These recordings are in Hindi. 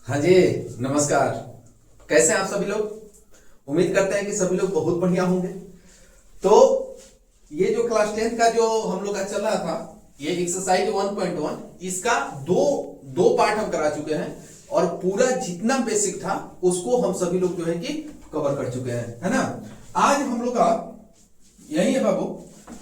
हाँ जी, नमस्कार। कैसे हैं आप सभी लोग? उम्मीद करते हैं कि सभी लोग बहुत बढ़िया होंगे। तो ये जो क्लास 10 का जो हम लोग का चल रहा था, ये एक्सरसाइज 1.1, इसका दो दो पार्ट हम करा चुके हैं और पूरा जितना बेसिक था उसको हम सभी लोग जो है कि कवर कर चुके हैं, है ना। आज हम लोग का यही है बाबू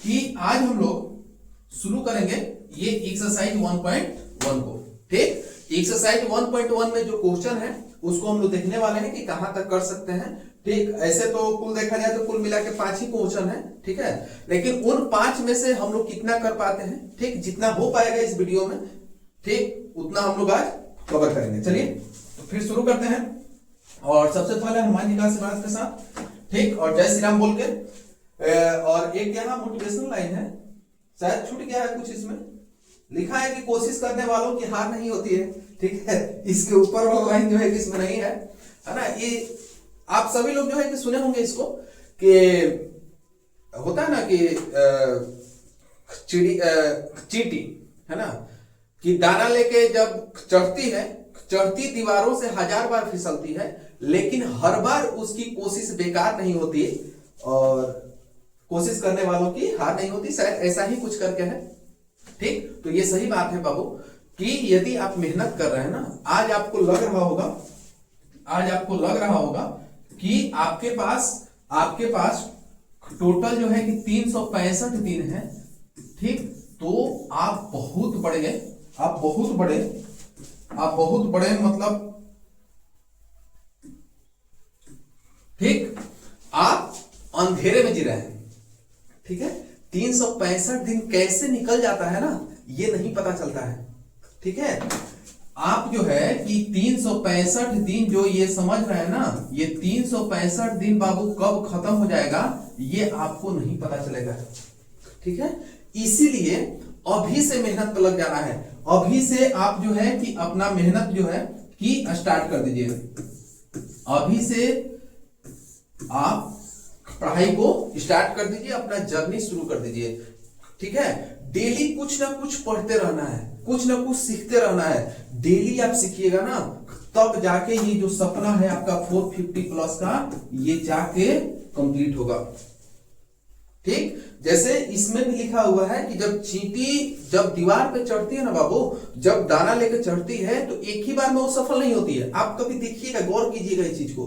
कि आज हम लोग शुरू करेंगे ये एक्सरसाइज 1.1 को। ठीक, एक्सरसाइज 1.1 में जो क्वेश्चन है उसको हम लोग देखने वाले हैं कि कहां तक कर सकते हैं। ठीक, ऐसे तो कुल देखा जाए तो कुल मिला के 5 ही क्वेश्चन है, ठीक है। लेकिन उन 5 में से हम लोग कितना कर पाते हैं, ठीक, जितना हो पाएगा इस वीडियो में, ठीक, उतना हम लोग आज कवर करेंगे। चलिए तो फिर शुरू करते हैं और सबसे पहले हनुमान जी का आशीर्वाद के साथ, ठीक, और जय श्री राम बोल के। और एक यहाँ मोटिवेशनल लाइन है, शायद छूट गया है कुछ, इसमें लिखा है कि कोशिश करने वालों की हार नहीं होती है, ठीक है। इसके ऊपर वाला लाइन जो है कि इसमें नहीं है ना। ये आप सभी लोग जो है कि सुने होंगे इसको कि होता है ना कि चींटी है ना, कि दाना लेके जब चढ़ती है, चढ़ती दीवारों से 1000 बार फिसलती है, लेकिन हर बार उसकी कोशिश बेकार नहीं होती और कोशिश करने वालों की हार नहीं होती। शायद ऐसा ही कुछ करके है, ठीक। तो ये सही बात है बाबू कि यदि आप मेहनत कर रहे हैं ना, आज आपको लग रहा होगा कि आपके पास टोटल जो है कि 365 दिन है, ठीक। तो आप बहुत बड़े मतलब, ठीक, आप अंधेरे में जी रहे हैं, ठीक है। 365 दिन कैसे निकल जाता है ना, ये नहीं पता चलता है, ठीक है। आप जो है कि 365 दिन जो ये समझ रहे हैं ना, ये 365 दिन बाबू कब खत्म हो जाएगा ये आपको नहीं पता चलेगा, ठीक है। इसीलिए अभी से मेहनत पर लग जाना है। अभी से आप जो है कि अपना मेहनत जो है कि स्टार्ट कर दीजिए। अभी से आप पढ़ाई को स्टार्ट कर दीजिए, अपना जर्नी शुरू कर दीजिए, ठीक है। डेली कुछ ना कुछ पढ़ते रहना है, कुछ ना कुछ सीखते रहना है। डेली आप सीखिएगा ना, तब जाके ये जो सपना है आपका 450 प्लस का, ये जाके कंप्लीट होगा, ठीक। जैसे इसमें भी लिखा हुआ है कि जब चींटी जब दीवार पे चढ़ती है ना बाबू, जब दाना लेकर चढ़ती है तो एक ही बार में वो सफल नहीं होती है। आप कभी देखिएगा, गौर कीजिएगा इस चीज को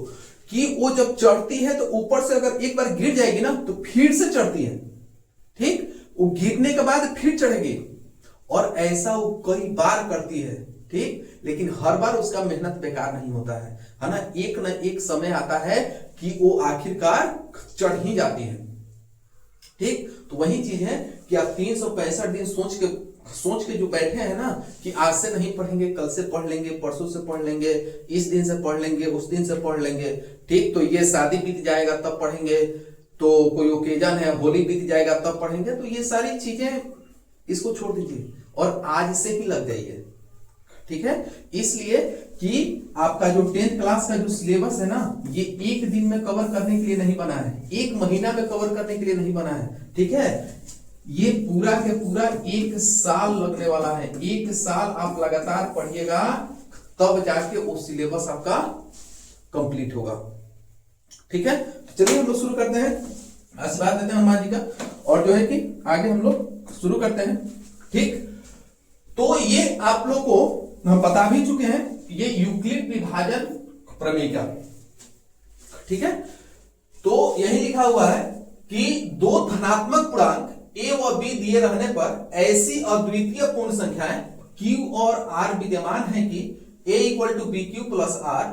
कि वो जब चढ़ती है तो ऊपर से अगर एक बार गिर जाएगी ना तो फिर से चढ़ती है, ठीक। वो गिरने के बाद फिर चढ़ेगी और ऐसा वो कई बार करती है, ठीक। लेकिन हर बार उसका मेहनत बेकार नहीं होता है ना। एक न एक समय आता है कि वो आखिरकार चढ़ ही जाती है, ठीक। तो वही चीज है कि आप 365 दिन सोच के जो बैठे हैं ना कि आज से नहीं पढ़ेंगे, कल से पढ़ लेंगे, परसों से पढ़ लेंगे, इस दिन से पढ़ लेंगे, उस दिन से पढ़ लेंगे, ठीक। तो ये शादी बीत जाएगा तब पढ़ेंगे, तो कोई ओकेजन है, होली बीत जाएगा तब पढ़ेंगे, तो ये सारी चीजें इसको छोड़ दीजिए और आज से ही लग जाइए, ठीक है। इसलिए कि आपका जो 10th क्लास का जो सिलेबस है ना, ये एक दिन में कवर करने के लिए नहीं बना है, एक महीना में कवर करने के लिए नहीं बना है, ठीक है। ये पूरा के पूरा 1 साल लगने वाला है। 1 साल आप लगातार पढ़िएगा तब जाके वो सिलेबस आपका कंप्लीट होगा, ठीक है। तो चलिए हम लोग शुरू करते हैं, आशीर्वाद देते हैं हनुमान जी का और जो है कि आगे हम लोग शुरू करते हैं, ठीक। तो ये आप लोग को हम बता भी चुके हैं, ये यूक्लिड विभाजन प्रमेय का, ठीक है। तो यही लिखा हुआ है कि दो धनात्मक पूर्णांक a व b दिए रहने पर ऐसी अद्वितीय पूर्ण संख्याएं q और r विद्यमान है कि a equal to B Q plus r,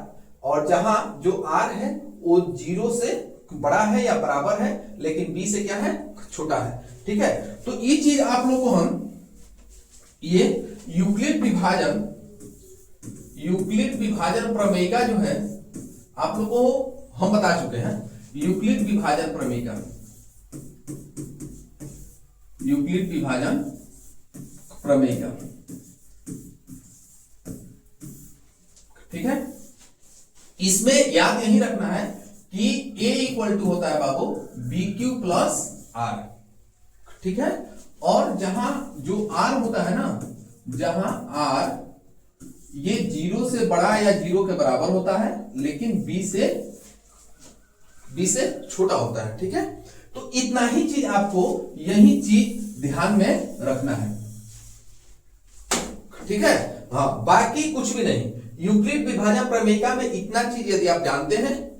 और जहां जो r है वो 0 से बड़ा है या बराबर है, लेकिन b से क्या है, छोटा है, ठीक है। तो ये चीज आप लोग को हम ये यूक्लिड विभाजन प्रमेय का जो है आप लोगों को हम बता चुके हैं। यूक्लिड विभाजन प्रमेय का, यूक्लिड विभाजन प्रमेय का, ठीक है। इसमें याद यही रखना है कि a इक्वल टू होता है बाबू बी क्यू प्लस आर, ठीक है। और जहां जो r होता है ना, जहां r ये 0 से बड़ा या 0 के बराबर होता है, लेकिन b से छोटा होता है। ठीक है, तो इतना ही चीज आपको यही चीज ध्यान में रखना है। ठीक है, हाँ, बाकी कुछ भी नहीं। यूक्लिड विभाजन प्रमेयिका में इतना चीज यदि आप जानते हैं,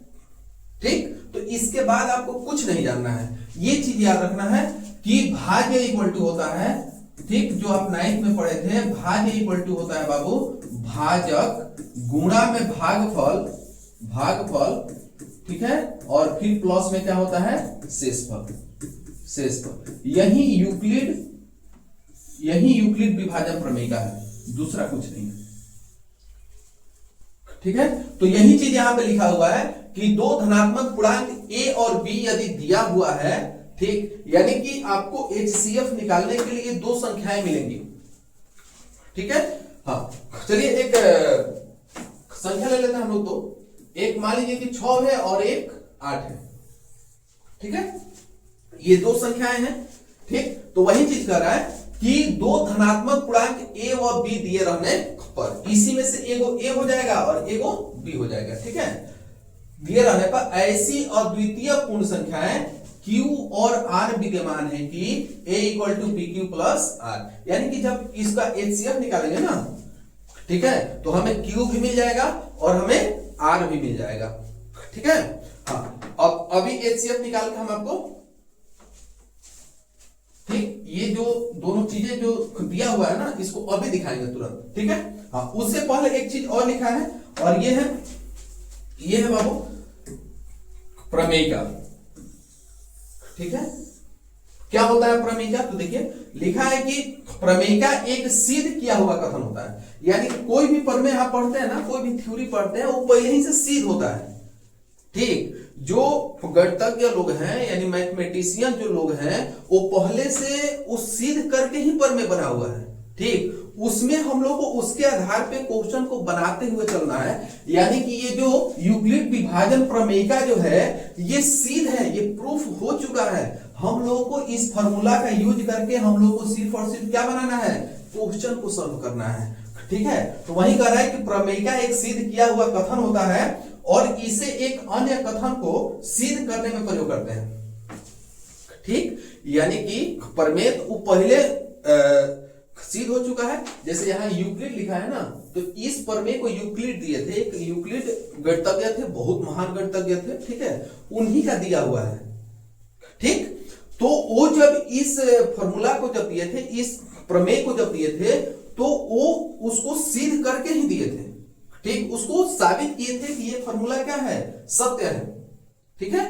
ठीक, तो इसके बाद आपको कुछ नहीं जानना है। ये चीज याद रखना है कि भाज्य इक्वल टू होता है, ठीक, जो आप 9th में पढ़े थे, भाज्य इक्वल टू होता है बाबू भाजक गुणा में भागफल, ठीक है, और फिर प्लस में क्या होता है शेषफल। यही यूक्लिड विभाजन प्रमेयिका है, दूसरा कुछ नहीं है। ठीक है, तो यही चीज यहां पे लिखा हुआ है कि दो धनात्मक पूर्णांक ए और बी यदि दिया हुआ है, ठीक, यानी कि आपको HCF निकालने के लिए दो संख्याएं मिलेंगी। ठीक है, हाँ, चलिए एक संख्या ले लेते हैं हम लोग। तो एक मान लीजिए कि 6 है और एक 8 है। ठीक है, ये दो संख्याएं हैं। ठीक, तो वही चीज कर रहा है कि दो धनात्मक पूर्णांक ए और बी दिए रहने पर इसी में से एगो ए हो जाएगा और एगो बी हो जाएगा। ठीक है, दिए रहने पर ऐसी अद्वितीय पूर्ण संख्याएं Q और R विद्यमान है कि A equal to P Q plus R, यानी कि जब इसका HCF निकालेंगे ना, ठीक है, तो हमें Q भी मिल जाएगा और हमें R भी मिल जाएगा। ठीक है, हाँ, अब अभी HCF निकाल के हम आपको, ठीक, ये जो दोनों चीजें जो दिया हुआ है ना, इसको अभी दिखाएंगे तुरंत। ठीक है, हाँ, उससे पहले एक चीज और लिखा है, और ये है बाबू प्रमेयिका। ठीक है, क्या होता है प्रमेयिका? तो देखिए लिखा है कि प्रमेयिका एक सिद्ध किया हुआ कथन होता है, यानी कोई भी प्रमेय आप पढ़ते हैं ना, कोई भी थ्योरी पढ़ते हैं, वो पहले ही से सिद्ध होता है। ठीक, जो गणितज्ञ लोग हैं यानी मैथमेटिशियन जो लोग हैं, वो पहले से उस सिद्ध करके ही प्रमेय बना हुआ है। ठीक, उसमें हम लोग को उसके आधार पे क्वेश्चन को बनाते हुए चलना है। यानी कि ये जो यूक्लिड विभाजन प्रमेयिका जो है, ये सिद्ध है, ये प्रूफ हो चुका है। हम लोगों को इस फॉर्मूला का यूज करके हम लोग को सिर्फ और सिर्फ क्या बनाना है, क्वेश्चन को सॉल्व करना है। ठीक है, तो वही कह रहा है कि प्रमेयिका एक सिद्ध किया हुआ कथन होता है और इसे एक अन्य कथन को सिद्ध करने में प्रयोग करते हैं। ठीक, यानी कि प्रमेय तो पहले सिद्ध हो चुका है। जैसे यहाँ यूक्लिड लिखा है ना, तो इस प्रमेय को यूक्लिड दिए थे, एक यूक्लिड गणितज्ञ थे, बहुत महान गणितज्ञ थे। ठीक है, उन्हीं का दिया हुआ है। ठीक, तो वो जब इस फॉर्मूला को जब दिए थे, इस प्रमेय को जब दिए थे, तो वो उसको सिद्ध करके ही दिए थे। ठीक, उसको साबित किए थे कि ये फॉर्मूला क्या है, सत्य है। ठीक है,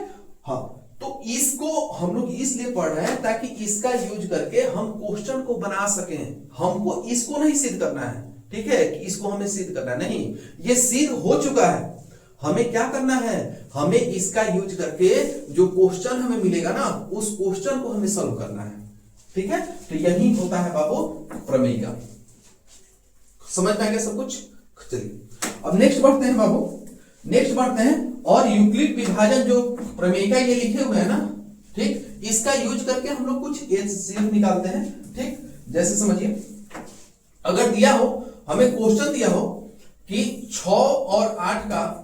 हाँ, तो इसको हम लोग इसलिए पढ़ रहे हैं ताकि इसका यूज करके हम क्वेश्चन को बना सकें। हमको इसको नहीं सिद्ध करना है, ठीक है, कि इसको हमें सिद्ध करना नहीं, ये सिद्ध हो चुका है। हमें क्या करना है, हमें इसका यूज करके जो क्वेश्चन हमें मिलेगा ना, उस क्वेश्चन को हमें सॉल्व करना है। ठीक है, तो यही होता है बाबू प्रमेयिका। समझ में आ गया सब कुछ? चलिए अब नेक्स्ट बढ़ते हैं बाबू, नेक्स्ट बढ़ते हैं। और यूक्लिड विभाजन जो प्रमेयिका ये लिखे हुए हैं ना, ठीक, इसका यूज करके हम लोग कुछ HCF निकालते हैं। ठीक, जैसे समझिए, अगर दिया हो, हमें क्वेश्चन दिया हो कि 6 और 8 का,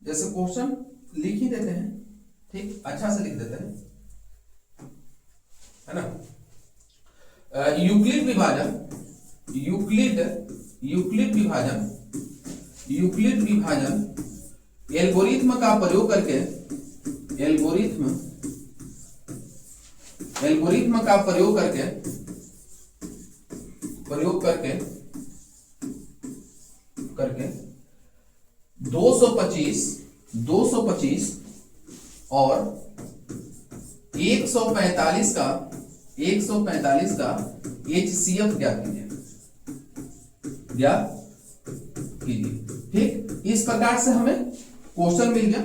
जैसे क्वेश्चन लिख ही देते हैं, ठीक, अच्छा से लिख देते हैं, है ना। यूक्लिड विभाजन, यूक्लिड विभाजन एल्गोरिथ्म का प्रयोग करके, एल्गोरिथ्म का प्रयोग करके 225 और 145 का HCF ज्ञात कीजिए। ठीक, इस प्रकार से हमें क्वेश्चन मिल गया।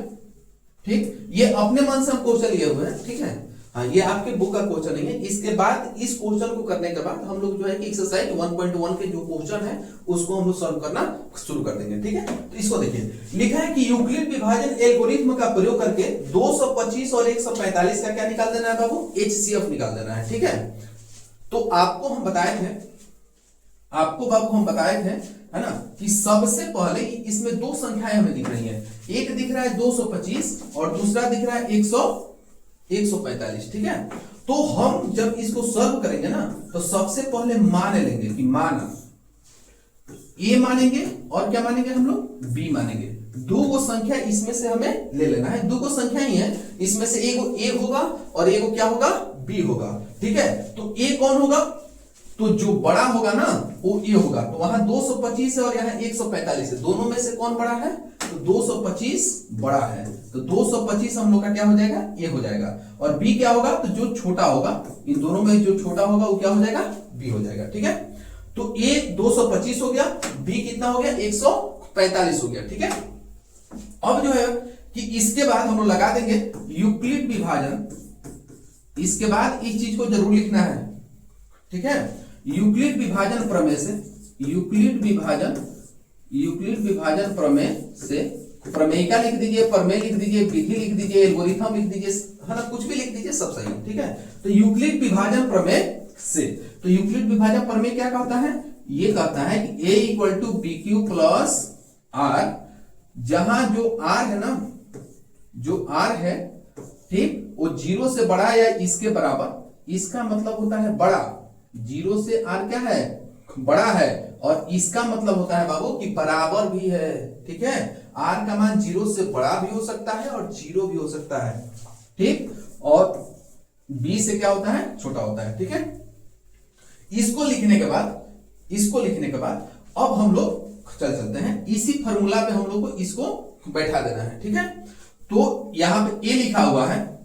ठीक, ये अपने मन से हम क्वेश्चन लिए हुए हैं। ठीक है, हाँ, ये आपके बुक का क्वेश्चन नहीं है। इसके बाद इस क्वेश्चन को करने के बाद हम लोग जो है कि एक्सरसाइज 1.1 के जो क्वेश्चन है उसको हम लोग सॉल्व करना शुरू कर देंगे। ठीक है, तो इसको देखिए, लिखा है कि यूक्लिड विभाजन एल्गोरिथ्म का प्रयोग करके 225 और 145 का क्या निकाल देना है बाबू, HCF निकाल देना है। ठीक है, तो आपको हम बताए थे, आपको बाबू हम बताए थे, है ना, कि सबसे पहले इसमें दो संख्याएं हमें दिख रही हैं, एक दिख रहा है 225 और दूसरा दिख रहा है 145, ठीक है। तो हम जब इसको सॉल्व करेंगे ना, तो सबसे पहले मान लेंगे कि मान ए मानेंगे और क्या मानेंगे हम लोग, बी मानेंगे। दो वो संख्या इसमें से हमें ले लेना है, दो को संख्या ही है, इसमें से एगो ए होगा और एगो क्या होगा, बी होगा, ठीक है। तो ए कौन होगा, तो जो बड़ा होगा ना वो ए होगा। तो वहां 225 है और यहाँ 145 है, दोनों में से कौन बड़ा है, तो 225 बड़ा है, तो 225 हम लोग का क्या हो जाएगा, ए हो जाएगा। और बी क्या होगा, तो जो छोटा होगा, इन दोनों में जो छोटा होगा वो क्या हो जाएगा, बी हो जाएगा, ठीक है। तो ए 225 हो गया, बी कितना हो गया, 145 हो गया, ठीक है। अब जो है कि इसके बाद हम लोग लगा देंगे यूक्लिड विभाजन, इसके बाद इस चीज को जरूर लिखना है, ठीक है। यूक्लिड विभाजन प्रमेय से, यूक्लिड विभाजन प्रमेय से, प्रमेयिका लिख दीजिए, प्रमेय लिख दीजिए, विधि लिख दीजिए, एल्गोरिथम लिख दीजिए, है ना, कुछ भी लिख दीजिए, सब सही है, ठीक है। तो यूक्लिड विभाजन प्रमेय से, तो यूक्लिड विभाजन प्रमेय क्या कहता है, ये कहता है कि a equal to B Q plus R, जहां जो r है ना, जो r है, ठीक, वो 0 से बड़ा या इसके बराबर, इसका मतलब होता है बड़ा, 0 से r क्या है, बड़ा है, और इसका मतलब होता है बाबू कि बराबर भी है, ठीक है। r का मान 0 से बड़ा भी हो सकता है और 0 भी हो सकता है, ठीक, और b से क्या होता है, छोटा होता है, ठीक है। इसको लिखने के बाद अब हम लोग चलते हैं, इसी फॉर्मूला पे हम लोग को इसको बैठा देना है, ठीक है। तो यहां पे a लिखा हुआ है,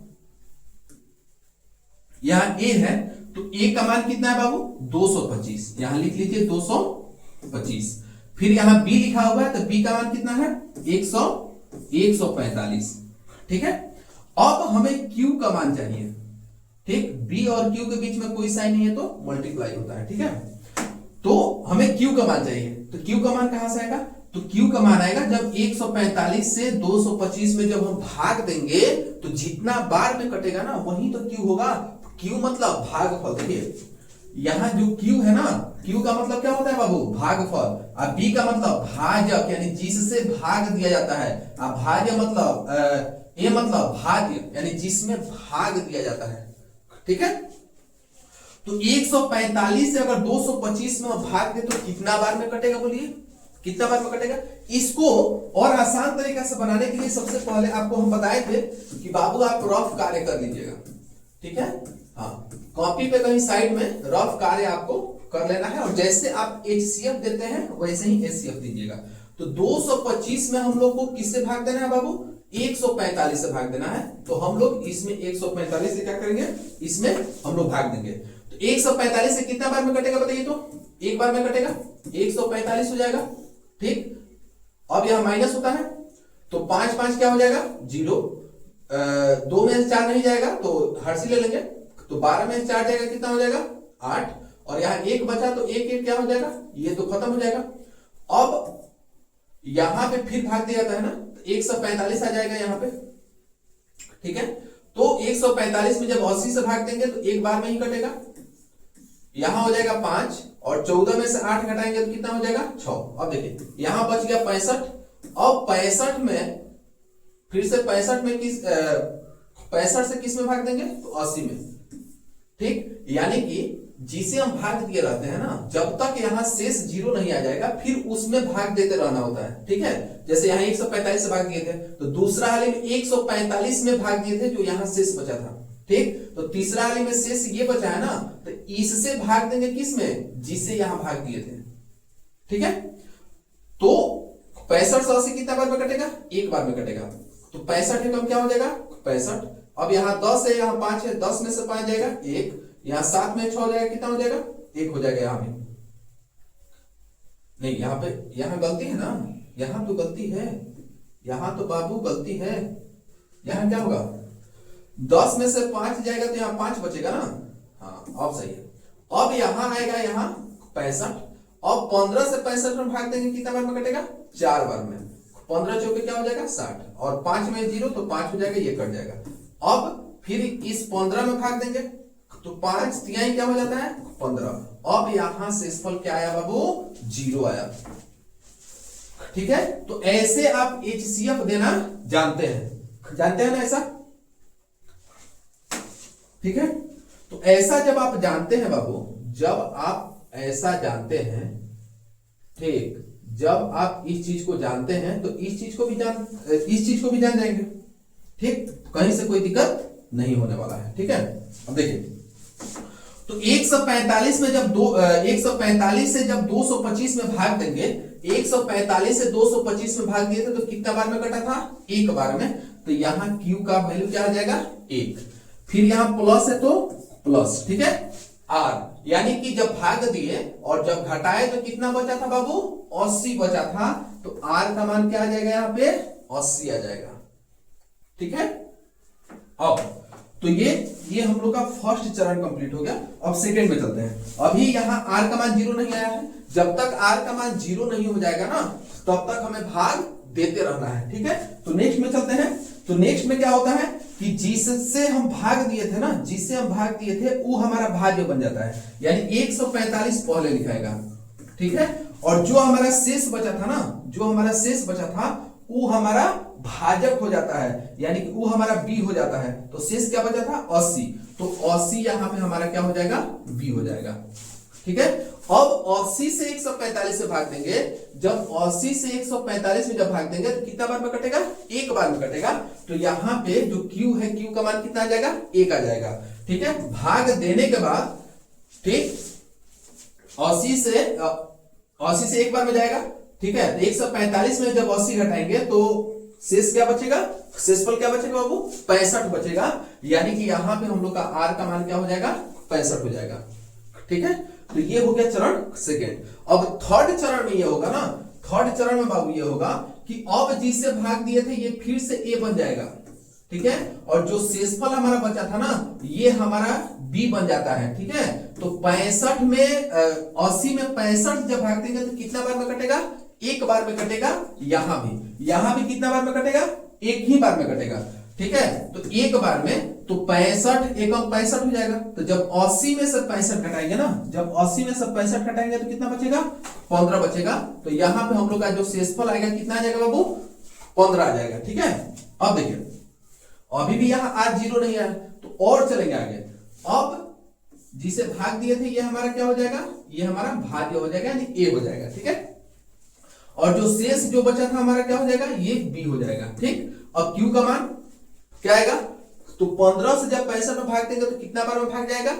यहां a है, तो a का मान कितना है बाबू, 225, यहां लिख लीजिए 225। फिर यहां b लिखा हुआ है, तो b का मान कितना है, 145, ठीक है। अब हमें q का मान चाहिए, ठीक, b और q के बीच में कोई साइन नहीं है तो मल्टीप्लाई होता है, ठीक है। तो हमें q का मान चाहिए, तो q का मान कहां से आएगा, तो q का मान आएगा जब 145 से 225 में जब हम भाग देंगे, तो जितना बार में कटेगा ना वही तो q होगा। q मतलब भागफल, देखिए यहाँ जो q है ना, q का मतलब क्या होता है बाबू, भागफल, और b का मतलब भाजक, यानी जिससे भाग दिया जाता है, और भाज्य मतलब a मतलब भाज्य, यानी जिसमें भाग दिया जाता है, ठीक है। तो 145 से अगर 225 में भाग दे तो कितना बार में कटेगा, बोलिए कितना बार में कटेगा। इसको और आसान तरीका से बनाने के लिए सबसे पहले आपको हम बताए थे कि बाबू आप रफ कार्य कर लीजिएगा, ठीक है, हाँ, कॉपी पे कहीं साइड में रफ कार्य आपको कर लेना है, और जैसे आप HCF देते हैं वैसे ही HCF दीजिएगा। तो 225 में हम लोग को किससे भाग देना है बाबू, 145 से भाग देना है। तो हम लोग इसमें 145 से क्या करेंगे, इसमें हम लोग भाग देंगे। तो 145 से कितना बार में कटेगा बताइए, तो एक बार में कटेगा, 145 हो जाएगा, ठीक। अब यहां माइनस होता है, तो 5 5 क्या हो जाएगा, 0, 2 में से 4 नहीं जाएगा तो हर्षी ले लेंगे, तो 12 में से 4 जाएगा, कितना हो जाएगा, 8, और यहाँ 1 बचा तो 1 1 क्या हो जाएगा, ये तो खत्म हो जाएगा। अब यहां पे फिर भाग दिया जाता है ना, 145 आ जाएगा यहाँ पे, ठीक है। तो 145 में जब 80 से भाग देंगे तो एक बार में ही कटेगा, यहां हो जाएगा 5, और 14 में से 8 घटाएंगे तो कितना हो जाएगा, 6। अब देखिए यहां बच गया 65, अब 65 में फिर से 65 में किस 65 से किस में भाग देंगे, तो 80 में, ठीक। यानी कि जिसे हम भाग दिए रहते हैं ना, जब तक यहाँ शेष 0 नहीं आ जाएगा फिर उसमें भाग देते रहना होता है, ठीक है। जैसे यहाँ 145 से भाग दिए थे, तो दूसरा हाली में 145 में भाग दिए थे जो यहाँ शेष बचा था, ठीक। तो तीसरा हाली में शेष ये बचा है ना, तो इससे भाग देंगे किस में, जिसे यहाँ भाग दिए थे, ठीक है। तो 65 से 80 कितना बार में कटेगा, एक बार में कटेगा, तो 65 एकम क्या हो जाएगा, 65। अब यहाँ 10 है, यहाँ 5 है, 10 में से 5 जाएगा 1, यहाँ 7 में 6 हो जाएगा, कितना हो जाएगा, 1 हो जाएगा। यहाँ पे नहीं, यहाँ गलती है ना, यहाँ तो गलती है, यहाँ तो बाबू गलती है, यहाँ क्या होगा, 10 में से 5 जाएगा तो यहाँ 5 बचेगा ना, हाँ अब सही है। अब यहाँ आएगा यहाँ 65, अब 15 से 65 में भाग देंगे कितना बार में कटेगा, 4 बार में, 15 चौके क्या हो जाएगा 60, और 5 में 0 तो 5 हो जाएगा, ये कट जाएगा। अब फिर इस 15 में भाग देंगे तो 5 तिहाई क्या हो जाता है 15, अब यहां शेषफल क्या आया बाबू, 0 आया। ठीक है, तो ऐसे आप HCF देना जानते हैं ना ऐसा। ठीक है, तो ऐसा जब आप जानते हैं बाबू, जब आप ऐसा जानते हैं, ठीक, जब आप इस चीज को जानते हैं तो इस चीज को भी जान जाएंगे। ठीक, कहीं से कोई दिक्कत नहीं होने वाला है। ठीक है, अब देखिए, तो 145 में जब 145 से जब 225 में भाग देंगे, 145 से 225 में भाग दिए थे तो कितना बार में कटा था, एक बार में। तो यहां Q का वैल्यू क्या आ जाएगा, 1। फिर यहां प्लस है तो प्लस, ठीक है, R, यानी कि जब भाग दिए और जब घटाए तो कितना बचा था बाबू, 80 बचा था। तो R का मान क्या आ जाएगा, यहां पे 80 आ जाएगा। ठीक है, अब तो ये हम लोग का फर्स्ट चरण कंप्लीट हो गया। अब सेकंड में चलते हैं। अभी यहाँ R का मान 0 नहीं आया है, जब तक R का मान 0 नहीं हो जाएगा ना, तब तक हमें भाग देते रहना है। ठीक है, तो नेक्स्ट में चलते हैं। तो नेक्स्ट में क्या होता है कि जिससे हम भाग दिए थे वो हमारा भाज्य बन जाता है, यानी 145 पहले लिखाएगा। ठीक है, और जो हमारा शेष बचा था वो हमारा भाजक हो जाता है, यानी कि वो हमारा b हो जाता है। तो शेष क्या बचा था, 80। तो 80 यहां पे हमारा क्या हो जाएगा, b हो जाएगा। ठीक है, अब 80 से 145 से भाग देंगे। जब 80 से 145 में जब भाग देंगे तो कितना बार में कटेगा, एक बार में कटेगा। तो यहां पे जो Q है, Q का मान कितना आ जाएगा, 1 आ जाएगा। ठीक है, भाग देने के बाद, ठीक, 80 से एक बार में जाएगा। ठीक है, 145 में जब 80 घटाएंगे तो शेष क्या बचेगा, शेषफल क्या बचेगा बाबू, 65 बचेगा। यानी कि यहां पे हम लोग का R का मान क्या हो जाएगा, 65 हो जाएगा। ठीक है, तो ये हो गया चरण सेकेंड। अब थर्ड चरण में ये होगा ना, थर्ड चरण में बाबू ये होगा कि अब जिससे भाग दिए थे ये फिर से A बन जाएगा। ठीक है, और जो शेषफल हमारा बचा था ना, ये हमारा B बन जाता है। ठीक है, तो 65 में 80 में 65 जब भाग देंगे तो कितना बार में कटेगा, एक बार में कटेगा। यहां भी कितना बार में कटेगा, एक ही बार में कटेगा। ठीक है, तो एक बार में, तो 65 एकम 65 हो जाएगा। तो जब 80 में से 65 घटाएंगे ना, जब 80 में से 65 घटाएंगे तो कितना बचेगा, 15 बचेगा। तो यहां पे हम लोग का जो शेषफल आएगा कितना आ जाएगा बाबू, 15 आ जाएगा। ठीक है, अब देखिए, अभी भी यहां आज 0 नहीं आया, तो और चलेंगे आगे। अब जिसे भाग दिए थे ये हमारा क्या हो जाएगा, ये हमारा भाज्य हो जाएगा, यानी A हो जाएगा। ठीक है, और जो शेष जो बचा था हमारा क्या हो जाएगा, ये B हो जाएगा। ठीक, अब Q का मान क्या आएगा, तो 15 से जब 65 में भाग देंगे तो कितना बार में भाग जाएगा,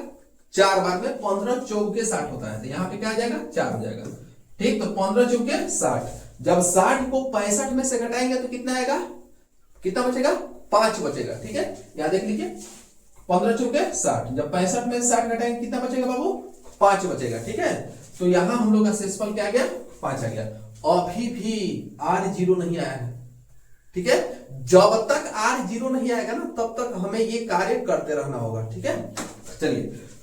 4 बार में। 15 चौके 60 होता है, तो यहाँ पे क्या आ जाएगा, 4 हो जाएगा। ठीक, तो 15 चौके 60, जब 60 को 65 में से घटाएंगे तो कितना आएगा, कितना बचेगा, 5 बचेगा। ठीक है, यहां देख लीजिए, 15 चौके 60, जब 65 में 60 घटाएंगे कितना बचेगा बाबू, 5 बचेगा। ठीक है, तो यहां हम लोग का शेषफल क्या आ गया, 5 आ गया। अभी भी R 0 नहीं आया है। ठीक है, जब तक R 0 नहीं आएगा ना, तब तक हमें ये कार्य करते रहना होगा। ठीक है, चलिए,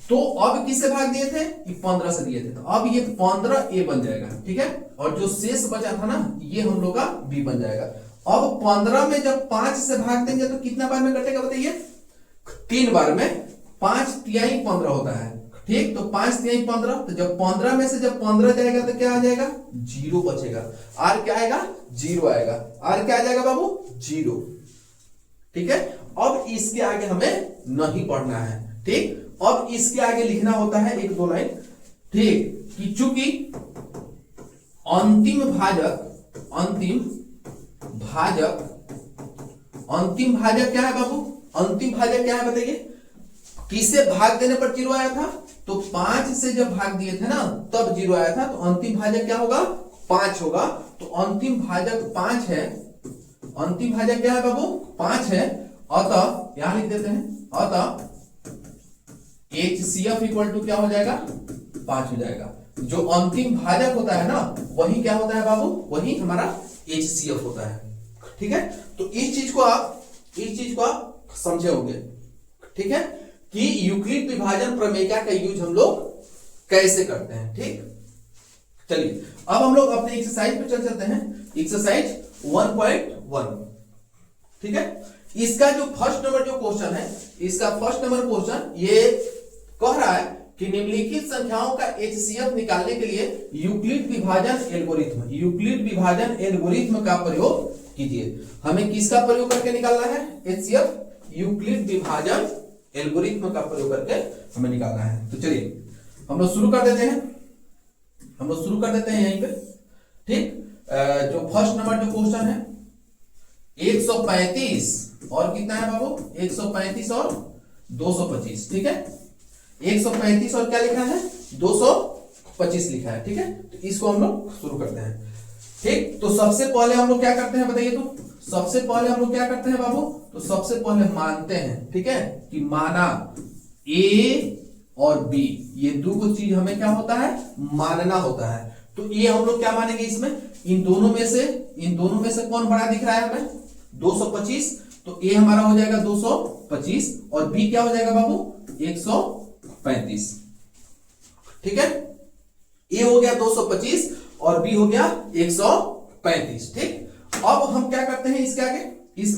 तो अब किससे भाग दिए थे, ये 15 से दिए थे, तो अब ये 15 A बन जाएगा। ठीक है, और जो शेष बचा था ना, ये हम लोग का B बन जाएगा। अब 15 में जब 5 से भाग देंगे तो कितना बार में कटेगा बताइए, 3 बार में। 5 तिहाई 15 होता है। ठीक, तो 5 तिहाई 15, तो जब 15 में से जब 15 जाएगा तो क्या आ जाएगा, 0 बचेगा। R क्या आएगा, 0 आएगा। R क्या आ जाएगा बाबू, 0। ठीक है, अब इसके आगे हमें नहीं पढ़ना है। ठीक, अब इसके आगे लिखना होता है 1-2 लाइन। ठीक, कि चूंकि अंतिम भाजक क्या है बाबू, अंतिम भाजक क्या है बताइए, किसे भाग देने पर 0 आया था, तो 5 से जब भाग दिए थे ना तब 0 आया था। तो अंतिम भाजक क्या होगा, 5 होगा। तो अंतिम भाजक 5 है। अंतिम भाजक क्या है बाबू, 5 है। अतः यहां लिख देते हैं, अतः HCF इक्वल टू क्या हो जाएगा, 5 हो जाएगा। जो अंतिम भाजक होता है ना, वही क्या होता है बाबू, वही हमारा HCF होता है। ठीक है, तो इस चीज को आप समझे होंगे। ठीक है, कि यूक्लिड विभाजन प्रमेय का यूज हम लोग कैसे करते हैं। ठीक, चलिए अब हम लोग अपने एक्सरसाइज पे चलते हैं। एक्सरसाइज 1.1। ठीक है, इसका जो फर्स्ट नंबर जो क्वेश्चन है, इसका फर्स्ट नंबर क्वेश्चन ये कह रहा है कि निम्नलिखित संख्याओं का HCF निकालने के लिए यूक्लिड विभाजन एल्गोरिथ्म का प्रयोग कीजिए। हमें किसका प्रयोग करके निकालना है HCF? यूक्लिड विभाजन एल्गोरिथ्म का प्रयोग करके हमें निकालना है। तो चलिए हम लोग शुरू कर देते हैं यहीं पे। ठीक, जो फर्स्ट नंबर जो क्वेश्चन है 135 और कितना है बाबू? 135 और 225। ठीक है, 135 और क्या लिखा है? 225 लिखा है। ठीक है, तो इसको हम लोग शुरू करते हैं। ठीक, तो सबसे पहले हम लोग क्या करते हैं बताइए? तो सबसे पहले हम लोग क्या करते हैं बाबू? तो सबसे पहले मानते हैं, ठीक है, कि माना A और B, ये दो चीज हमें क्या होता है? मानना होता है। तो ये हम लोग क्या मानेंगे इसमें? इन दोनों में से कौन बड़ा दिख रहा है हमें? 225। तो A हमारा हो जाएगा 225 और B क्या हो जाएगा बाबू? 135। ठीक है, A हो गया 225 और B हो गया 135। ठीक, अब हम क्या करते हैं इसके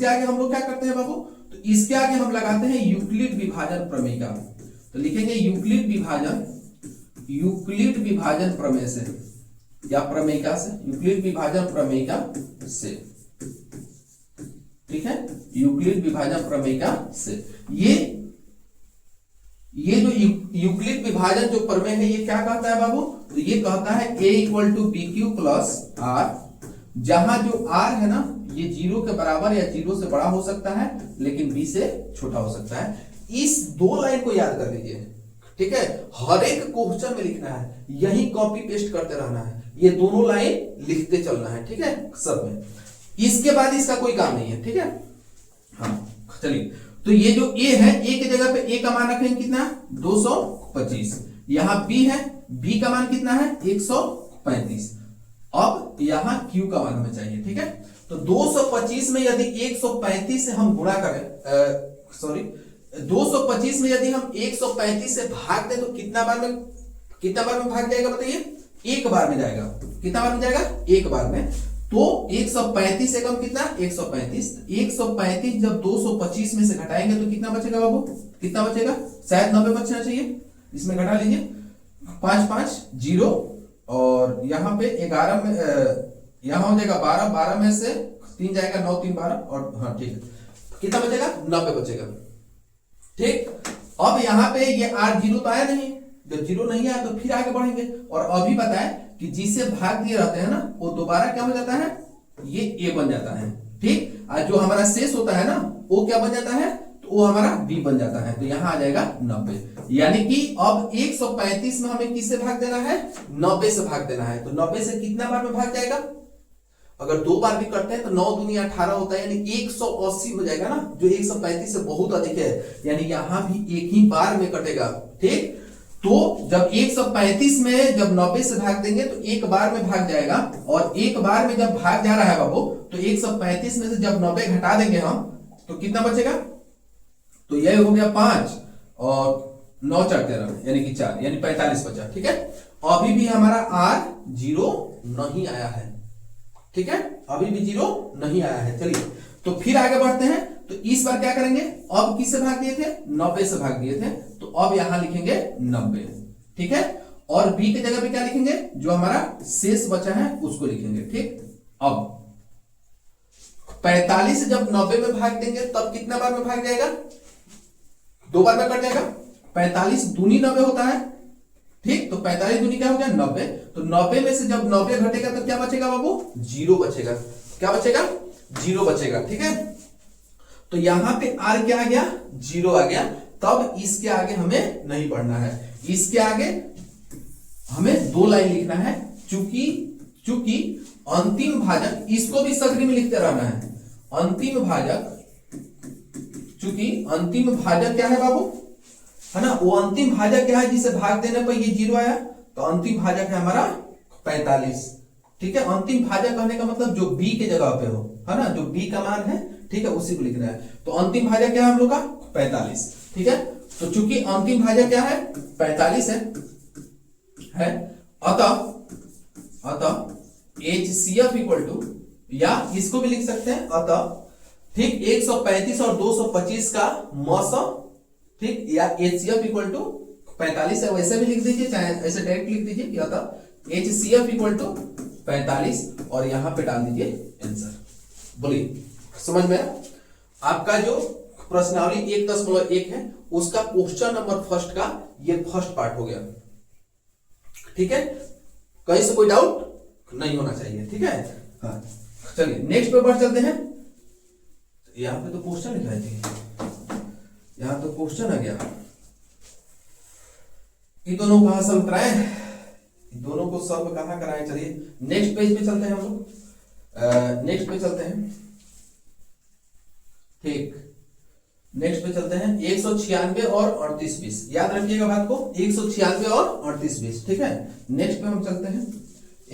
आगे हम लोग क्या करते हैं बाबू? तो इसके आगे हम लगाते हैं यूक्लिड विभाजन प्रमेय का। तो लिखेंगे यूक्लिड विभाजन प्रमेय से या प्रमेयिका से, यूक्लिड विभाजन प्रमेयिका से। ठीक है, यूक्लिड विभाजन प्रमेयिका से। ये जो यूक्लिड विभाजन जो प्रमेय है ये क्या कहता है बाबू? तो ये कहता है A equal to B Q plus R, जहां जो R है ना ये 0 के बराबर या 0 से बड़ा हो सकता है लेकिन B से छोटा हो सकता है। इस दो लाइन को याद कर लीजिए। ठीक है, हर एक क्वेश्चन में लिखना है, यही कॉपी पेस्ट करते रहना है, ये दोनों लाइन लिखते चलना है। ठीक है, सब में। इसके बाद इसका कोई काम नहीं है। ठीक है, हाँ चलिए, तो ये जो A है, A की जगह पे A का मान रखेंगे कितना? 225। यहां B है, B का मान कितना है? 135। अब यहां Q का मान हमें चाहिए। ठीक है, तो 225 में यदि 135 से हम गुणा करें, 225 में यदि हम 135 से भाग दें तो कितना बार में भाग जाएगा बताइए? एक बार में जाएगा। कितना बार में जाएगा? एक बार में। तो 135 से कम कितना? 135। 135 जब 225 में से घटाएंगे तो कितना बचेगा बाबू? कितना बचेगा? शायद 90 बचना चाहिए, इसमें घटा लीजिए। 5 5 0 और यहाँ पे 11 में यहाँ हो जाएगा 12, 12 में से 3 जाएगा 9 3 12 और हाँ ठीक है, कितना बचेगा? 90 बचेगा। ठीक, अब यहाँ पे ये R 0 तो आया नहीं, जब 0 नहीं आया तो फिर आगे बढ़ेंगे और अभी बताए कि जिसे भाग दिए रहते हैं ना वो दोबारा क्या हो जाता है? ये A बन जाता है। ठीक, और जो हमारा शेष होता है ना वो क्या बन जाता है? तो वो हमारा B बन जाता है। तो यहाँ आ जाएगा 90। यानी कि अब 135 में हमें किससे भाग देना है? 90 से भाग देना है। तो 90 से कितना बार में भाग जाएगा? अगर 2 बार भी करते हैं तो 9 दूनी 18 होता है, यानी 180 हो जाएगा ना, जो 135 से बहुत अधिक है, यानी यहां भी एक ही बार में कटेगा। ठीक, तो जब 135 में जब 90 से भाग देंगे तो एक बार में भाग जाएगा और एक बार में जब भाग जा रहा है बाबू तो 135 में से जब 90 घटा देंगे हम तो कितना बचेगा? तो यह हो गया 5 और 9 4 13 यानी कि 4, यानी 45 बचा। ठीक है, अभी भी हमारा R 0 नहीं आया है। ठीक है, अभी भी 0 नहीं आया है। चलिए तो फिर आगे बढ़ते हैं। तो इस बार क्या करेंगे? अब किससे भाग दिए थे? 90 से भाग दिए थे, तो अब यहां लिखेंगे 90। ठीक है, और B की जगह पे क्या लिखेंगे? जो हमारा शेष बचा है उसको लिखेंगे। ठीक, अब 45 से जब 90 में भाग देंगे तब कितना बार में भाग जाएगा? 2 बार में कट जाएगा। 45 दूनी 90 होता है। ठीक, तो 45 दूनी क्या हो गया? 90। तो 90 में से जब 90 घटेगा तो क्या बचेगा बाबू? 0 बचेगा। क्या बचेगा? 0 बचेगा। ठीक है, तो यहां पे R क्या आ गया? 0 आ गया। तब इसके आगे हमें नहीं पढ़ना है, इसके आगे हमें 2 लाइन लिखना है। चूंकि अंतिम भाजक, इसको भी सगरी में लिखते रहना है। अंतिम भाजक, चूंकि अंतिम भाजक क्या है बाबू? है ना, वो अंतिम भाजक क्या है जिसे भाग देने पर ये 0 आया, तो अंतिम भाजक है हमारा 45। ठीक है, अंतिम भाजक कहने का मतलब जो B के जगह पे हो, है ना, जो B का मान है, ठीक है, उसी को लिखना है। तो अंतिम भाजक क्या है हम लोग का? 45। ठीक है, तो चूंकि अंतिम भाजक क्या है? 45 है, अतः HCF इक्वल टू, या इसको भी लिख सकते हैं अतः, ठीक, 135 और 225 का मौसम, ठीक, या HCF इक्वल टू 45 है, वैसे भी लिख दीजिए चाहे ऐसे डायरेक्ट लिख दीजिए कि अतः HCF इक्वल टू 45 और यहां पे डाल दीजिए आंसर। बोलिए समझ में आया? आपका जो प्रश्नावली 1.1 है उसका क्वेश्चन नंबर फर्स्ट का ये फर्स्ट पार्ट हो गया। ठीक है, कहीं से कोई डाउट नहीं होना चाहिए। ठीक है, हाँ चलिए नेक्स्ट पेपर चलते हैं। यहां पे तो क्वेश्चन लिखाई थी, यहां तो क्वेश्चन आ गया। इन दोनों कहां सॉल्व कराए, इन दोनों को सॉल्व कहां कराए। चलिए नेक्स्ट पेज पे चलते हैं हम लोग, नेक्स्ट पे चलते हैं। ठीक, नेक्स्ट पे चलते हैं 196 और 3820। याद रखिएगा बात को, 196 और 3820। ठीक है, नेक्स्ट पे हम चलते हैं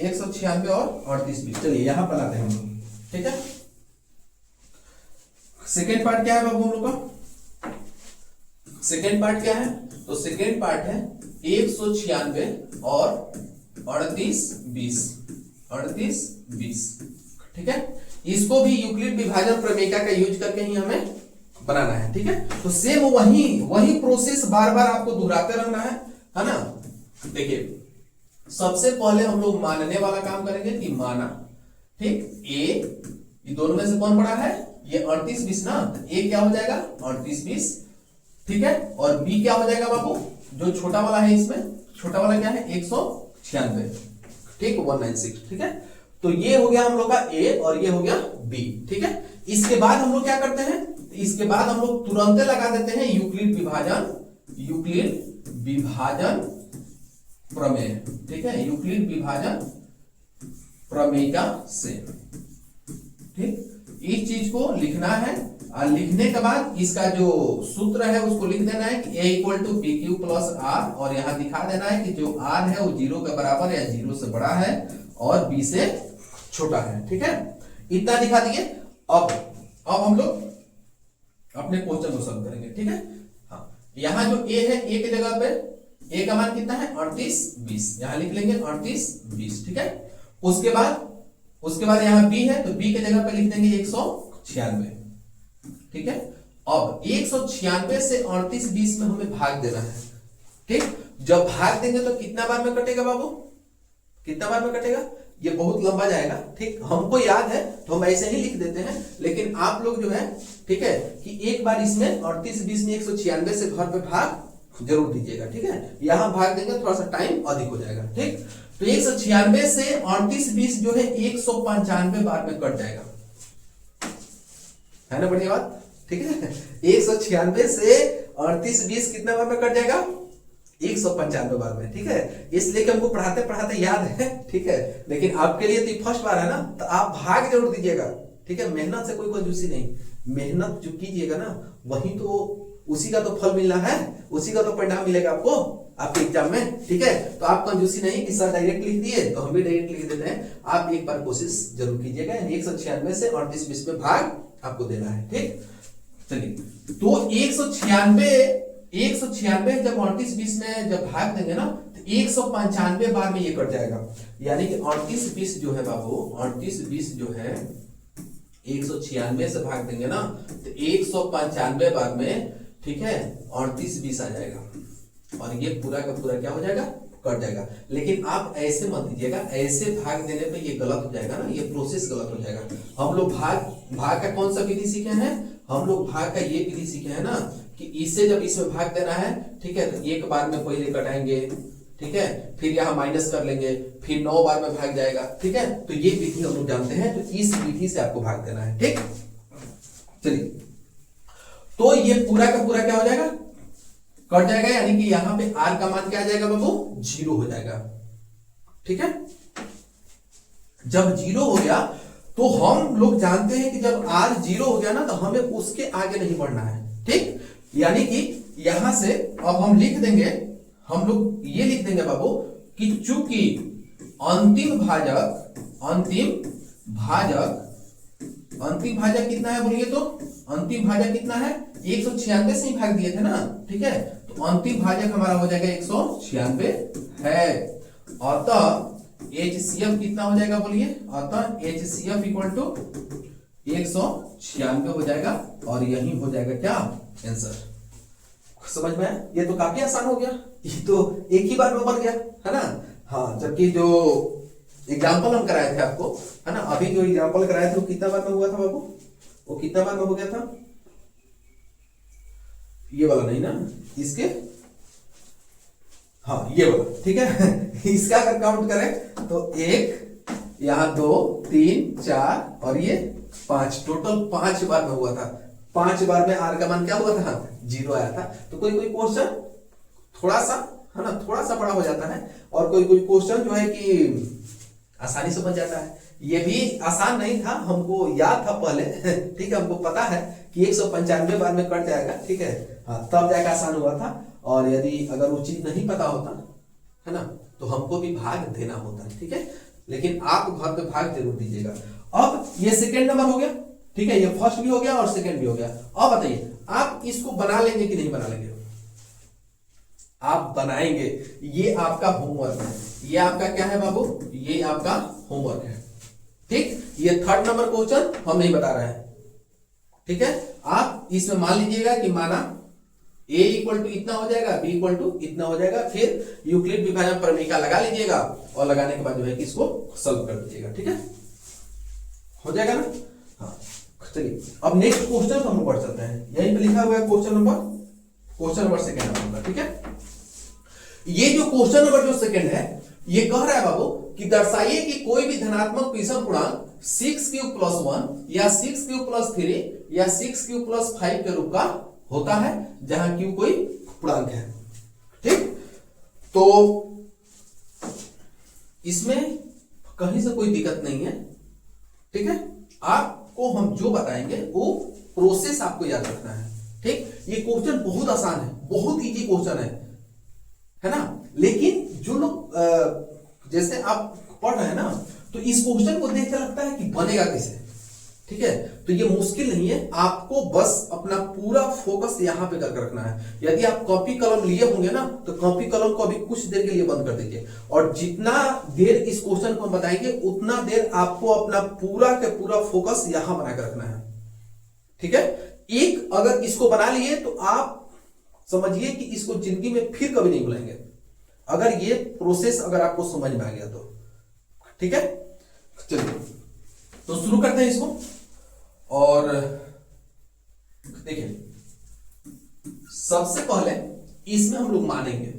196 और 3820। चलिए यहां पर आते हैं हम लोग। ठीक है, सेकेंड पार्ट क्या है बाबू हम लोग का? सेकेंड पार्ट क्या है? तो सेकेंड पार्ट है 196 और 3820। 3820। ठीक है, इसको भी यूक्लिड विभाजन प्रमेय का यूज करके ही हमें बनाना है। ठीक है, तो सेम वही प्रोसेस बार बार आपको दोहराते रहना है ना। देखिए सबसे पहले हम लोग मानने वाला काम करेंगे कि माना। ठीक, ए ये दोनों में से कौन बड़ा है? ये 3820 ना, ए क्या हो जाएगा? 3820। ठीक है, और बी क्या हो जाएगा बाबू? जो छोटा वाला है इसमें, छोटा वाला क्या है? 196। ठीक, 196। ठीक है, तो ये हो गया हम लोग का ए और ये हो गया बी। ठीक है, इसके बाद हम लोग क्या करते हैं? इसके बाद हम लोग तुरंत लगा देते हैं यूक्लिड विभाजन प्रमेय। ठीक है, यूक्लिड विभाजन प्रमेय से। ठीक, इस चीज को लिखना है और लिखने के बाद इसका जो सूत्र है उसको लिख देना है कि a equal to P Q plus R, और यहां दिखा देना है कि जो आर है वो 0 के बराबर या 0 से बड़ा है और b से छोटा है। ठीक है, इतना दिखा दिए। अब हम लोग अपने क्वेश्चन को सॉल्व करेंगे। ठीक है, हाँ यहां जो a है, a की जगह पे a का मान कितना है? 3820। यहां लिख लेंगे 3820। ठीक है, उसके बाद यहां b है तो b की जगह पे लिख देंगे 196। ठीक है, अब 196 से 3820 में हमें भाग देना है। ठीक, जब भाग देंगे तो कितना बार में कटेगा बाबू? कितना बार में कटेगा? ये बहुत लंबा जाएगा। ठीक, हमको याद है तो हम ऐसे ही लिख देते हैं, लेकिन आप लोग जो है ठीक है कि एक बार इसमें 3820 में 196 से घर पे भाग जरूर दीजिएगा। ठीक है, यहां भाग देंगे थोड़ा सा टाइम अधिक हो जाएगा। ठीक, तो 196 से 3820 जो है 195 बार में कट जाएगा, है ना? बढ़िया बात। ठीक है, 196 से 3820 कितना बार में कट जाएगा? 195 बार में। ठीक है, इसलिए कि हमको पढ़ाते पढ़ाते याद है। ठीक है, लेकिन आपके लिए तो फर्स्ट बार है ना, तो आप भाग जरूर दीजिएगा। ठीक है, मेहनत से कोई कंजूसी नहीं, मेहनत जो कीजिएगा ना वही तो, उसी का तो फल मिलना है, उसी का तो परिणाम मिलेगा आपको आपके एग्जाम में। ठीक है, तो आप कंजूसी नहीं कि सर डायरेक्ट लिख दिए तो हम भी डायरेक्ट लिख देते हैं। आप एक बार कोशिश जरूर कीजिएगा। 196 से 3820 में भाग आपको देना है। ठीक, चलिए तो 196 जब 3820 में जब भाग देंगे ना तो 195 बार में ये कट जाएगा। यानी कि 3820 जो है बाबू, 3820 जो है 196 से भाग देंगे ना तो 195 बार में, ठीक है, 3820 आ जाएगा और ये पूरा का पूरा क्या हो जाएगा? कट जाएगा। लेकिन आप ऐसे मत दीजिएगा, ऐसे भाग देने पे ये गलत हो जाएगा ना, ये प्रोसेस गलत हो जाएगा। हम लोग भाग का कौन सा विधि सीखे हैं? हम लोग भाग का ये विधि सीखे हैं ना कि इससे जब इसमें भाग देना है, ठीक है, तो एक बार में पहले कटाएंगे, ठीक है, फिर यहां माइनस कर लेंगे, फिर 9 बार में भाग जाएगा। ठीक है, तो ये विधि हम लोग जानते हैं, तो इस विधि से आपको भाग देना है। ठीक, चलिए तो ये पूरा का पूरा क्या हो जाएगा? कट जाएगा। यानी कि यहां पे r का मान क्या आ जाएगा बाबू? 0 हो जाएगा। ठीक है, जब 0 हो गया तो हम लोग जानते हैं कि जब r 0 हो गया ना तो हमें उसके आगे नहीं बढ़ना है। ठीक, यानी कि यहां से अब हम लिख देंगे, हम लोग ये लिख देंगे बाबू कि चूंकि अंतिम भाजक कितना है? बोलिए तो अंतिम भाजक कितना है? 196 से ही भाग दिए थे ना। ठीक है, तो अंतिम भाजक हमारा हो जाएगा 196 है। अतः HCF कितना हो जाएगा? बोलिए, अतः HCF इक्वल टू 196 हो जाएगा और यही हो जाएगा क्या? आंसर। समझ में? ये तो काफी आसान हो गया। ये तो एक ही बार में बन गया है ना। हाँ, जबकि जो एग्जाम्पल हम कराए थे आपको, है ना, अभी जो एग्जाम्पल कराए थे वो कितना बार में हुआ था बाबू, वो कितना बार में हो गया था, ये वाला नहीं ना, इसके, हाँ ये वाला, ठीक है। इसका अगर काउंट करें तो 1, यहाँ 2, 3, 4 और ये 5, टोटल 5 बार में हुआ था। 5 बार में आर का मान क्या हुआ था, 0 आया था। तो कोई कोई क्वेश्चन थोड़ा सा, है ना, थोड़ा सा बड़ा हो जाता है, और कोई कोई क्वेश्चन जो है कि आसानी से बन जाता है। ये भी आसान नहीं था, हमको याद था पहले, ठीक है, हमको पता है कि 195 बार में कट जाएगा, ठीक है, हाँ, तब जाकर आसान हुआ था। और यदि अगर वो चीज नहीं पता होता, है ना, तो हमको भी भाग देना होता है, ठीक है, लेकिन आप घर पे भाग जरूर दीजिएगा। अब ये सेकेंड नंबर हो गया, ठीक है, ये फर्स्ट भी हो गया और सेकेंड भी हो गया। अब बताइए आप इसको बना लेंगे कि नहीं बना लेंगे, आप बनाएंगे, ये आपका होमवर्क है, ये आपका क्या है बाबू, ये आपका होमवर्क है, ठीक। ये थर्ड नंबर क्वेश्चन हम नहीं बता रहे हैं, ठीक है। आप इसमें मान लीजिएगा कि माना a इक्वल टू इतना हो जाएगा, b इक्वल टू इतना हो जाएगा, फिर यूक्लिड विभाजन प्रमेय लगा लीजिएगा, और लगाने के बाद जो है कि इसको सॉल्व कर दीजिएगा, ठीक है, हो जाएगा ना। हाँ, चलिए अब नेक्स्ट क्वेश्चन हम बढ़ चलते हैं। यहीं पे लिखा हुआ है क्वेश्चन नंबर सेकेंड नंबर, ठीक है। ये जो क्वेश्चन नंबर जो सेकंड है, ये कह रहा है बाबू कि दर्शाइए कि कोई भी धनात्मक विषम पूर्णांक 6³ + 1 या 6³ + 3 या 6³ + 5 के रूप का होता है, जहां q कोई पूर्णांक है, ठीक। तो इसमें कहीं से कोई दिक्कत नहीं है, ठीक है। आपको हम जो बताएंगे वो प्रोसेस आपको याद रखना है, ठीक। ये क्वेश्चन बहुत आसान है, बहुत इजी क्वेश्चन है ना, लेकिन जो लोग जैसे आप पढ़ रहे हैं ना, तो इस क्वेश्चन को देख कर लगता है कि बनेगा कैसे, ठीक है। तो ये मुश्किल नहीं है, आपको बस अपना पूरा फोकस यहाँ पे करके रखना है। यदि आप कॉपी कलम लिए होंगे ना, तो कॉपी कलम को अभी कुछ देर के लिए बंद कर दीजिए, और जितना देर इस क्वेश्चन को बताएंगे उतना देर आपको अपना पूरा के पूरा फोकस यहाँ बनाकर रखना है, ठीक है। एक अगर इसको बना लिए तो आप समझिए कि इसको जिंदगी में फिर कभी नहीं भूलेंगे, अगर ये प्रोसेस अगर आपको समझ में आ गया तो, ठीक है। चलिए तो शुरू करते हैं इसको, और देखिए सबसे पहले इसमें हम लोग मानेंगे,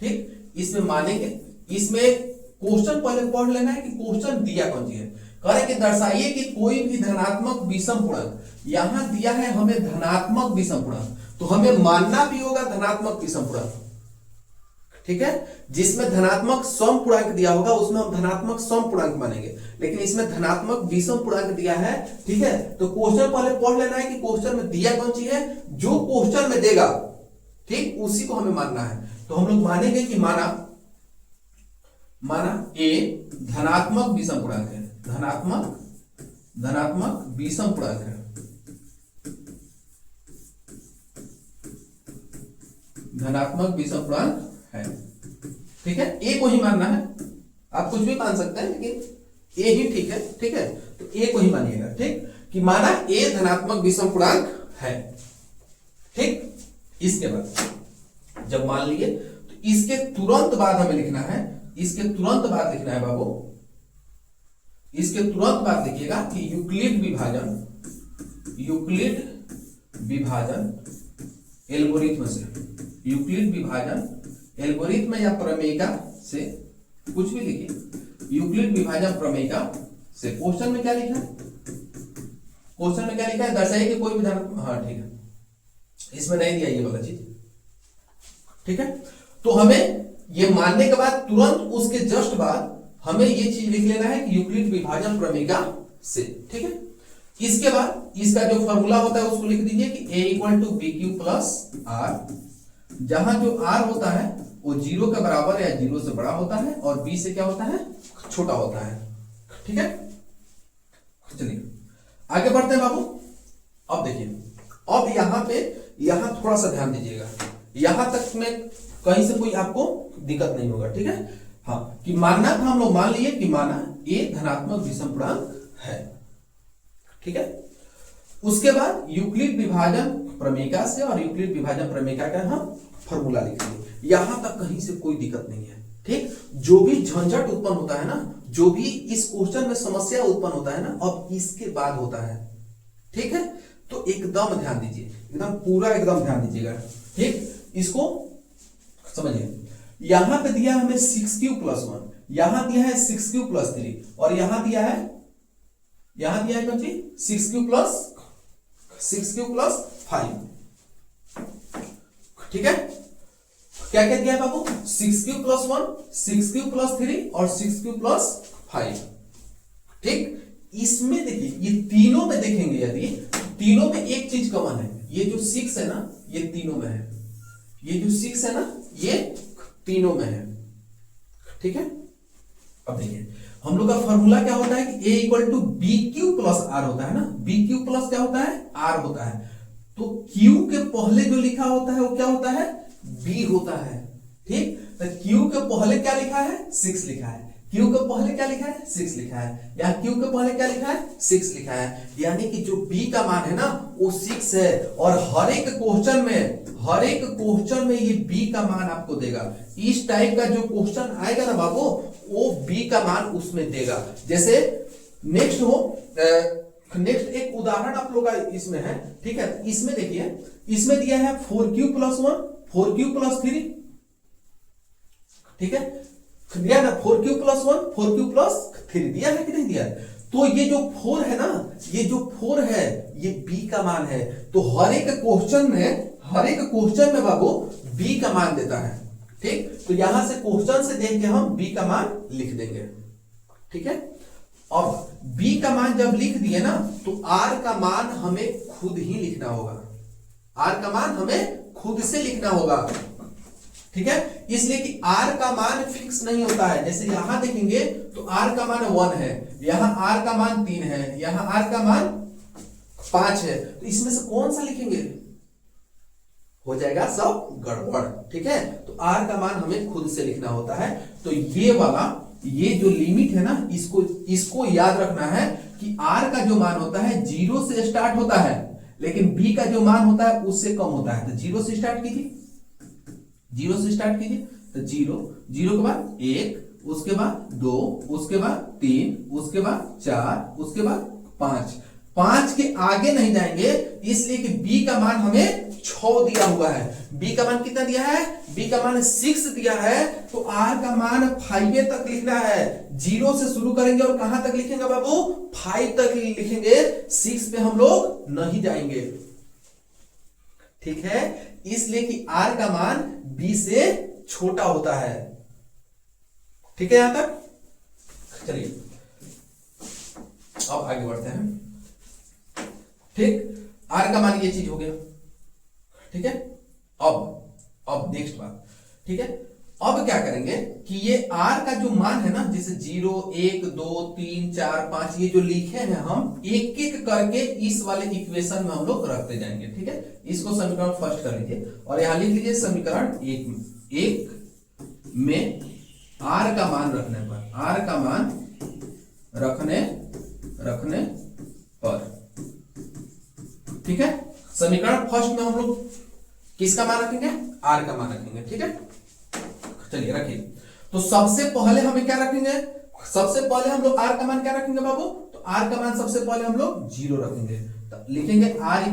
ठीक, इसमें मानेंगे। इसमें क्वेश्चन पहले पढ़ लेना है कि क्वेश्चन दिया कौन सी है। कह रहे कि दर्शाइए कि कोई भी धनात्मक विषम पूर्णांक, यहां दिया है हमें धनात्मक विषम पूर्णांक, तो हमें मानना भी होगा धनात्मक विषम पूर्णांक, ठीक है। जिसमें धनात्मक सम पूर्णांक दिया होगा उसमें हम धनात्मक सम पूर्णांक मानेंगे, लेकिन इसमें धनात्मक विषम पूर्णांक दिया है, ठीक है। तो क्वेश्चन पहले पढ़ लेना है कि क्वेश्चन में दिया कौन सी है, जो क्वेश्चन में देगा, ठीक, उसी को हमें मानना है। तो हम लोग मानेंगे कि माना ए धनात्मक विषम पूर्णांक है, धनात्मक विषम पूर्णांक है, धनात्मक विषम पूर्णांक है, ठीक है। ए को ही मानना है, आप कुछ भी मान सकते हैं लेकिन ए ही ठीक है, ठीक है। तो ए को ही मानिएगा, ठीक, कि माना ए धनात्मक विषम पूर्णांक है, ठीक। इसके बाद जब मान लिए तो इसके तुरंत बाद हमें लिखना है, इसके तुरंत बाद लिखना है बाबू, इसके तुरंत बाद लिखिएगा कि यूक्लिड विभाजन एल्गोरिथम से, यूक्लिड विभाजन एल्गोरिथम या प्रमेयिका से, कुछ भी लिखिए, यूक्लिड विभाजन प्रमेयिका से। क्वेश्चन में क्या लिखा है, क्वेश्चन में क्या लिखा है, दर्शाइए कि कोई भी धनात्मक, हाँ ठीक है, इसमें नहीं दिया ये वाला चीज, ठीक है। तो हमें ये मानने के बाद तुरंत उसके जस्ट बाद हमें ये चीज लिख लेना है कि यूक्लिड विभाजन प्रमेयिका से, ठीक है। इसके बाद इसका जो फॉर्मूला होता है उसको लिख दीजिए कि a equal to BQ plus R, जहां जो R होता है वो 0 के बराबर या 0 से बड़ा होता है, और B से क्या होता है, छोटा होता है, ठीक है। चलिए आगे बढ़ते हैं बाबू। अब देखिए, अब यहां पे यहां थोड़ा सा ध्यान दीजिएगा, यहां तक में कहीं से कोई आपको दिक्कत नहीं होगा, ठीक है। हाँ, कि मानना था, हम लोग मान लिए कि माना ए धनात्मक विषम पूर्णांक है, ठीक है। उसके बाद यूक्लिड विभाजन प्रमेयिका से और यूक्लिड विभाजन प्रमेयिका का हम फॉर्मूला लिखेंगे। यहां तक कहीं से कोई दिक्कत नहीं है। ठीक, जो भी झंझट उत्पन्न होता है ना, जो भी इस क्वेश्चन में समस्या उत्पन्न होता है ना, अब इसके बाद होता है। ठीक है, तो एकदम ध्यान दीजिए, एकदम पूरा एकदम ध्यान दीजिएगा। ठीक, इसको समझिए। यहां पे दिया हमें 6q + 1, यहां दिया है 6q + 3, और यहां दिया है कौन सी 6q + 5। ठीक है, क्या क्या दिया है बाबू, 6q + 1, 6q + 3 और 6q + 5। ठीक, इसमें देखिए ये तीनों में देखेंगे, यदि तीनों में एक चीज कॉमन है, ये जो 6 है ना ये तीनों में है, ये जो 6 है ना ये तीनों में है। ठीक है, अब देखिए हम लोग का फॉर्मूला क्या होता है कि a = bq + r होता है ना, bq प्लस क्या होता है r होता है, तो q के पहले जो लिखा होता है वो क्या होता है b होता है। ठीक, तो q के पहले क्या लिखा है 6 लिखा है, q के पहले क्या लिखा है 6 लिखा है, या q के पहले क्या लिखा है 6 लिखा है, यानी कि जो b का मान है ना वो 6 है, और हर एक क्वेश्चन में ये b का मान आपको देगा। इस टाइप का जो क्वेश्चन आएगा ना बाबू वो b का मान उसमें देगा। जैसे नेक्स्ट एक उदाहरण आप लोग का इसमें है। ठीक है, इसमें देखिए, इसमें दिया है 4q + 1, 4q + 3। ठीक है, दिया ना 4q + 1, 4q + 3 दिया है कि नहीं दिया है, तो ये जो 4 है ना, ये जो 4 है ये b का मान है। तो हर एक क्वेश्चन में बाबू b का मान देता है। ठीक, तो यहां से क्वेश्चन से देख के हम b का मान लिख देंगे। ठीक है, अब b का मान जब लिख दिए ना तो r का मान हमें खुद ही लिखना होगा, r का मान हमें खुद से लिखना होगा। ठीक है, इसलिए कि r का मान फिक्स नहीं होता है। जैसे यहां देखेंगे तो r का मान 1 है, यहां r का मान 3 है, यहां r का मान 5 है, तो इसमें से कौन सा लिखेंगे, हो जाएगा सब गड़बड़। ठीक है, तो r का मान हमें खुद से लिखना होता है। तो ये जो लिमिट है ना इसको याद रखना है कि r का जो मान होता है 0 से स्टार्ट होता है, लेकिन b का जो मान होता है उससे कम होता है। तो 0 से स्टार्ट कीजिए, 0 से स्टार्ट कीजिए, तो 0 के बाद 1, उसके बाद 2, उसके बाद 3, उसके बाद 4, उसके बाद 5 के आगे नहीं जाएंगे, इसलिए कि b का मान हमें 6 दिया हुआ है। b का मान कितना दिया है, b का मान 6 दिया है, तो r का मान 5 तक लिखना है। 0 से शुरू करेंगे और कहां तक लिखेंगे बाबू 5 तक लिखेंगे, 6 पे हम लोग नहीं जाएंगे। ठीक है, इसलिए कि r का मान b से छोटा होता है। ठीक है, यहां तक चलिए अब आगे बढ़ते हैं। ठीक, r का मान ये चीज हो गया। ठीक है, अब नेक्स्ट बात। ठीक है, अब क्या करेंगे कि ये r का जो मान है ना, जैसे 0, 1, 2, 3, 4, 5 ये जो लिखे हैं हम एक एक करके इस वाले इक्वेशन में हम लोग रखते जाएंगे। ठीक है, इसको समीकरण फर्स्ट कर लीजिए और यहां लिख लीजिए समीकरण 1 में r का मान रखने पर। ठीक है, समीकरण फर्स्ट में हम लोग किसका मान रखेंगे, r का मान रखेंगे। ठीक है, चलिए रखिए। तो सबसे पहले हमें क्या रखेंगे, सबसे पहले हम लोग r का मान क्या रखेंगे बाबू, तो r का मान सबसे पहले हम लोग 0 रखेंगे। तो लिखेंगे r =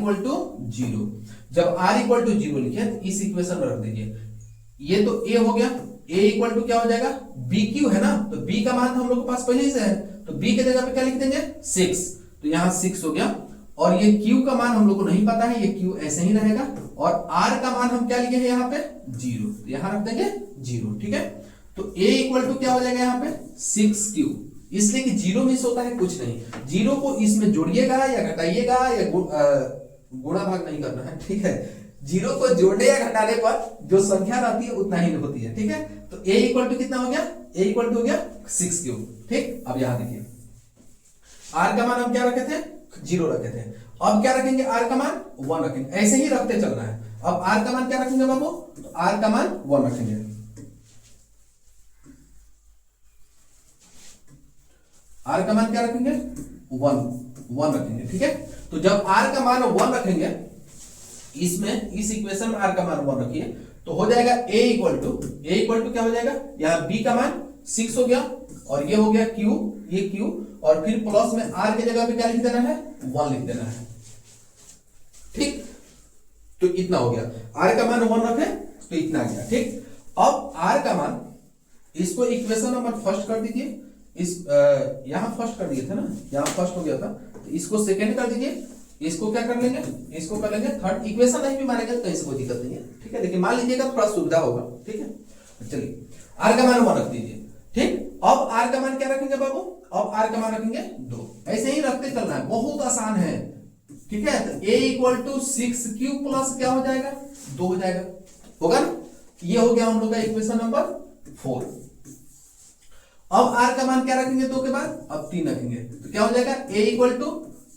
0। जब r = 0 लिखे तो इस इक्वेशन में रख दीजिए, ये तो a हो गया, a = क्या हो जाएगा bq है ना, तो b का मान हम लोग के पास पहले से है, तो b के जगह पे क्या लिख देंगे 6, तो यहां 6 हो गया। और ये q का मान हम लोग को नहीं पता है, ये q ऐसे ही रहेगा, और r का मान हम क्या लिखे हैं यहाँ पे 0, तो यहां रख देंगे 0। ठीक है, तो a = क्या हो जाएगा यहाँ पे 6q, इसलिए कि 0 मिस होता है कुछ नहीं, 0 को इसमें जोड़िएगा या घटाइएगा या गुणा भाग नहीं करना है। ठीक है, 0 को जोड़ने या घटाने पर जो संख्या रहती है उतना ही होती है। ठीक है, तो a = कितना हो गया, a = हो गया 6q। ठीक, अब यहां देखिए r का मान हम क्या रखे थे 0 रखे थे, अब क्या रखेंगे r का मान 1 रखेंगे, ऐसे ही रखते चलना है। अब r का मान क्या रखेंगे बाबू, तो r का मान 1 रखेंगे। r का मान क्या रखेंगे 1 रखेंगे। ठीक है, तो जब r का मान 1 रखेंगे, इसमें इस इक्वेशन में r का मान 1 रखिए, तो हो जाएगा a इक्वल टू क्या हो जाएगा, यहाँ b का मान 6 हो गया और ये हो गया q, ये q, और फिर प्लस में r की जगह पे क्या लिख देना है, 1 लिख देना है। ठीक, तो इतना हो गया, r का मान 1 रखे तो इतना आ गया। ठीक, अब r का मान, इसको इक्वेशन नंबर फर्स्ट कर दीजिए, इस यहां फर्स्ट कर दिए थे ना, यहां फर्स्ट हो गया था, तो इसको सेकंड कर दीजिए, इसको क्या कर लेंगे, इसको कर लेंगे थर्ड। इक्वेशन नहीं भी मानेंगे तो इससे कोई दिक्कत नहीं है, ठीक है, लेकिन मान लीजिएगा थोड़ा सुविधा होगा। ठीक है, चलिए r का मान 1 रख दीजिए। ठीक, अब r का मान क्या रखेंगे बाबू, अब r का मान रखेंगे 2, ऐसे ही रखते चलना है, बहुत आसान है। ठीक है, तो a equal to 6q plus क्या हो जाएगा, 2 हो जाएगा, होगा ना। ये हो गया हम लोग का इक्वेशन नंबर 4। अब r का मान क्या रखेंगे 2 के बाद, अब 3 रखेंगे, तो क्या हो जाएगा, a equal to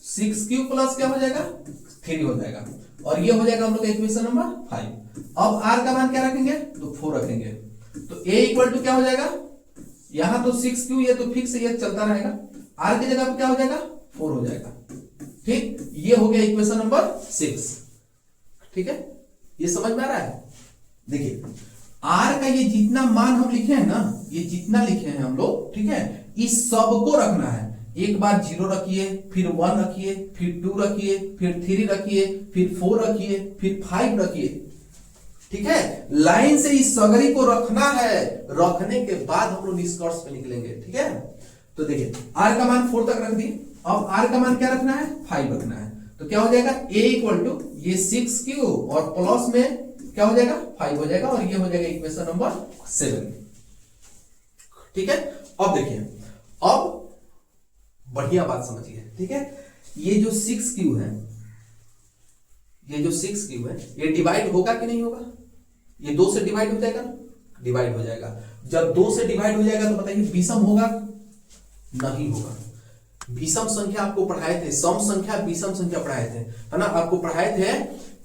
6q plus क्या हो जाएगा, 3 हो जाएगा, और ये हो जाएगा हम लोग का इक्वेशन नंबर 5। अब r का मान क्या रखेंगे, तो 4 रखेंगे, तो a इक्वल टू क्या हो जाएगा, यहां तो 6q, ये तो फिक्स, ये चलता रहेगा, r की जगह पे क्या हो जाएगा, 4 हो जाएगा। ठीक, ये हो गया इक्वेशन नंबर 6। ठीक है, ये समझ में आ रहा है। देखिए r का ये जितना मान हम लिखे हैं ना, ये जितना लिखे हैं हम लोग, ठीक है, इस सबको रखना है। एक बार 0 रखिए, फिर 1 रखिए, फिर 2 रखिए, फिर 3 रखिए, फिर 4 रखिए, फिर 5 रखिए। ठीक है, लाइन से इस सगरी को रखना है, रखने के बाद हम लोग निष्कर्ष पे निकलेंगे। ठीक है, तो देखिए r का मान 4 तक रख दिए, अब r का मान क्या रखना है, 5 रखना है, तो क्या हो जाएगा, a इक्वल टू ये 6q और प्लस में क्या हो जाएगा, 5 हो जाएगा, और ये हो जाएगा इक्वेशन नंबर 7। ठीक है, अब देखिए, अब बढ़िया बात समझिए। ठीक है, ये जो 6q है, ये जो 6q है, ये डिवाइड होगा कि नहीं होगा, ये 2 से डिवाइड हो जाएगा ना, डिवाइड हो जाएगा। जब 2 से डिवाइड हो जाएगा तो बताइए विषम होगा, नहीं होगा। विषम संख्या आपको पढ़ाए थे, सम संख्या विषम संख्या पढ़ाए थे, है ना, आपको पढ़ाए थे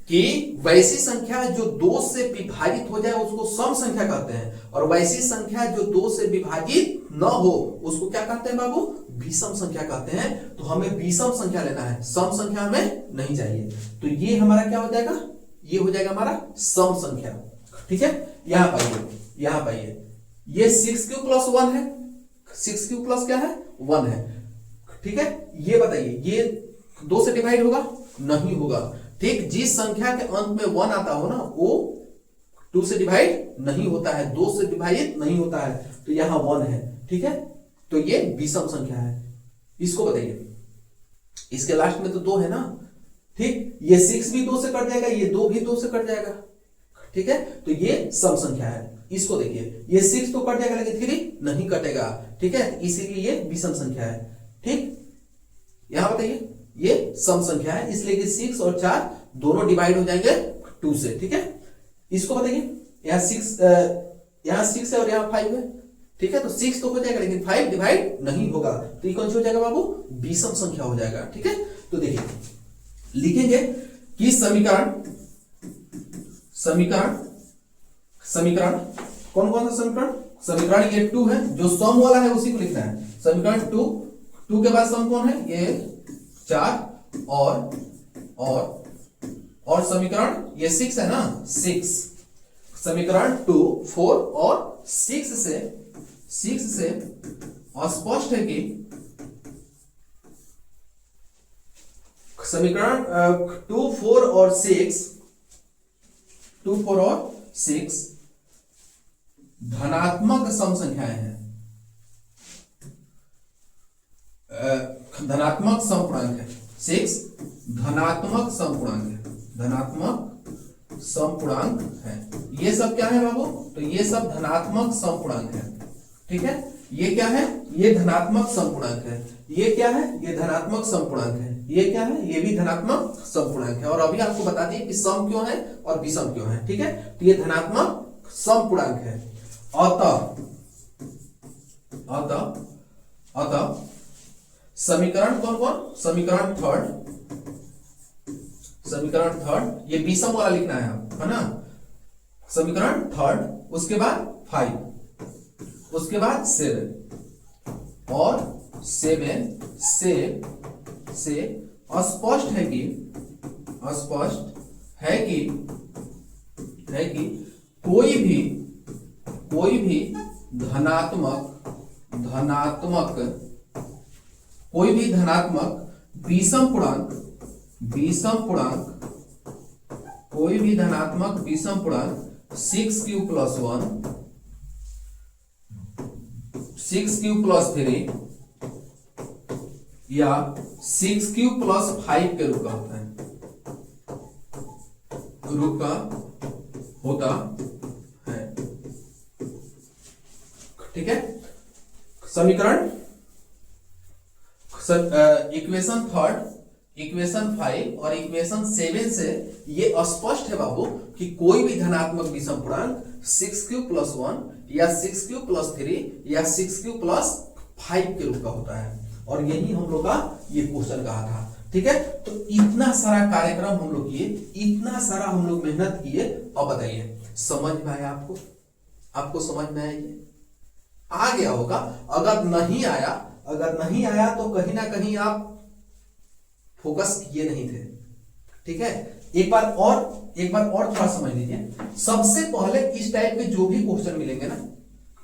कि वैसी संख्या जो 2 से विभाजित हो जाए उसको सम संख्या कहते हैं, और वैसी संख्या जो 2 से विभाजित न हो उसको क्या कहते हैं बाबू, विषम संख्या कहते हैं। तो हमें विषम संख्या लेना है, सम संख्या हमें नहीं चाहिए। तो ये हमारा क्या हो जाएगा, ये हो जाएगा हमारा सम संख्या। ठीक है, यहां पाइए, यहां पाइए, ये 6q प्लस 1 है, 6q प्लस क्या है, 1 है। ठीक है, ये बताइए, ये 2 से डिवाइड होगा, नहीं होगा। ठीक, जिस संख्या के अंत में 1 आता हो ना, वो 2 से डिवाइड नहीं होता है, 2 से विभाजित नहीं होता है, तो यहां 1 है। ठीक है, तो ये विषम संख्या है, इसको बताइए। इसके लास्ट में तो 2 है ना, ठीक, ये 6 भी 2 से कट जाएगा, ये 2 भी 2 से कट जाएगा। ठीक है, तो ये सम संख्या है, इसको देखिए, ये 6 तो कट जाएगा लेकिन 3 नहीं कटेगा। ठीक है, इसीलिए ये विषम संख्या है। ठीक, यहां बताइए, ये सम संख्या है, इसलिए कि 6 और 4 दोनों डिवाइड हो जाएंगे 2 से। ठीक है, इसको बताइए, यहां 6 है और यहां 5 है। ठीक है, तो 6 तो हो जाएगा लेकिन 5 डिवाइड नहीं होगा, तो ये कौन सी हो जाएगा बाबू, विषम संख्या हो जाएगा। ठीक है, तो देखिए लिखेंगे कि समीकरण कौन कौन सा समीकरण, समीकरण ये 2 है, जो सम वाला है उसी को लिखना है। समीकरण 2 के बाद सम कौन है, ये 4 और समीकरण ये 6 है ना, 6। समीकरण 2, 4 और 6 से स्पष्ट है कि समीकरण 2, 4 और 6 धनात्मक सम संख्याएं हैं, धनात्मक समपूर्णांक है। 6 धनात्मक समपूर्णांक है। ये सब क्या है बाबू, तो ये सब धनात्मक समपूर्णांक है। ठीक है, ये क्या है, ये धनात्मक समपूर्णांक है। ये क्या है, ये धनात्मक समपूर्णांक है। ये क्या है, ये भी धनात्मक समपूर्णांक है। और अभी आपको बता दिए कि सम क्यों है और विषम क्यों है। ठीक है, तो ये धनात्मक समपूर्णांक है। अतः समीकरण कौन कौन, समीकरण थर्ड, ये विषम वाला लिखना है, है ना। समीकरण थर्ड, उसके बाद 5, उसके बाद 7 और 7 से स्पष्ट है कि कोई भी धनात्मक विषम पूर्णांक कोई भी धनात्मक विषम पूर्णांक 6q + 1 6q + 3 या 6q + 5 के रूप का होता है ठीक है। समीकरण इक्वेशन 3, इक्वेशन 5 और इक्वेशन 7 से ये स्पष्ट है बाबू कि कोई भी धनात्मक विषम पूर्णांक 6q + 1 या 6q + 3 या 6q + 5 के रूप का होता है। और यही हम लोग का ये क्वेश्चन कहा था। ठीक है, तो इतना सारा कार्यक्रम हम लोग किए, इतना सारा हम लोग मेहनत किए। अब बताइए समझ में आया आपको समझ में आया? ये आ गया होगा। अगर नहीं आया तो कहीं ना कहीं आप फोकस किए नहीं थे। ठीक है, एक बार और थोड़ा समझ लीजिए। सबसे पहले इस टाइप के जो भी क्वेश्चन मिलेंगे ना,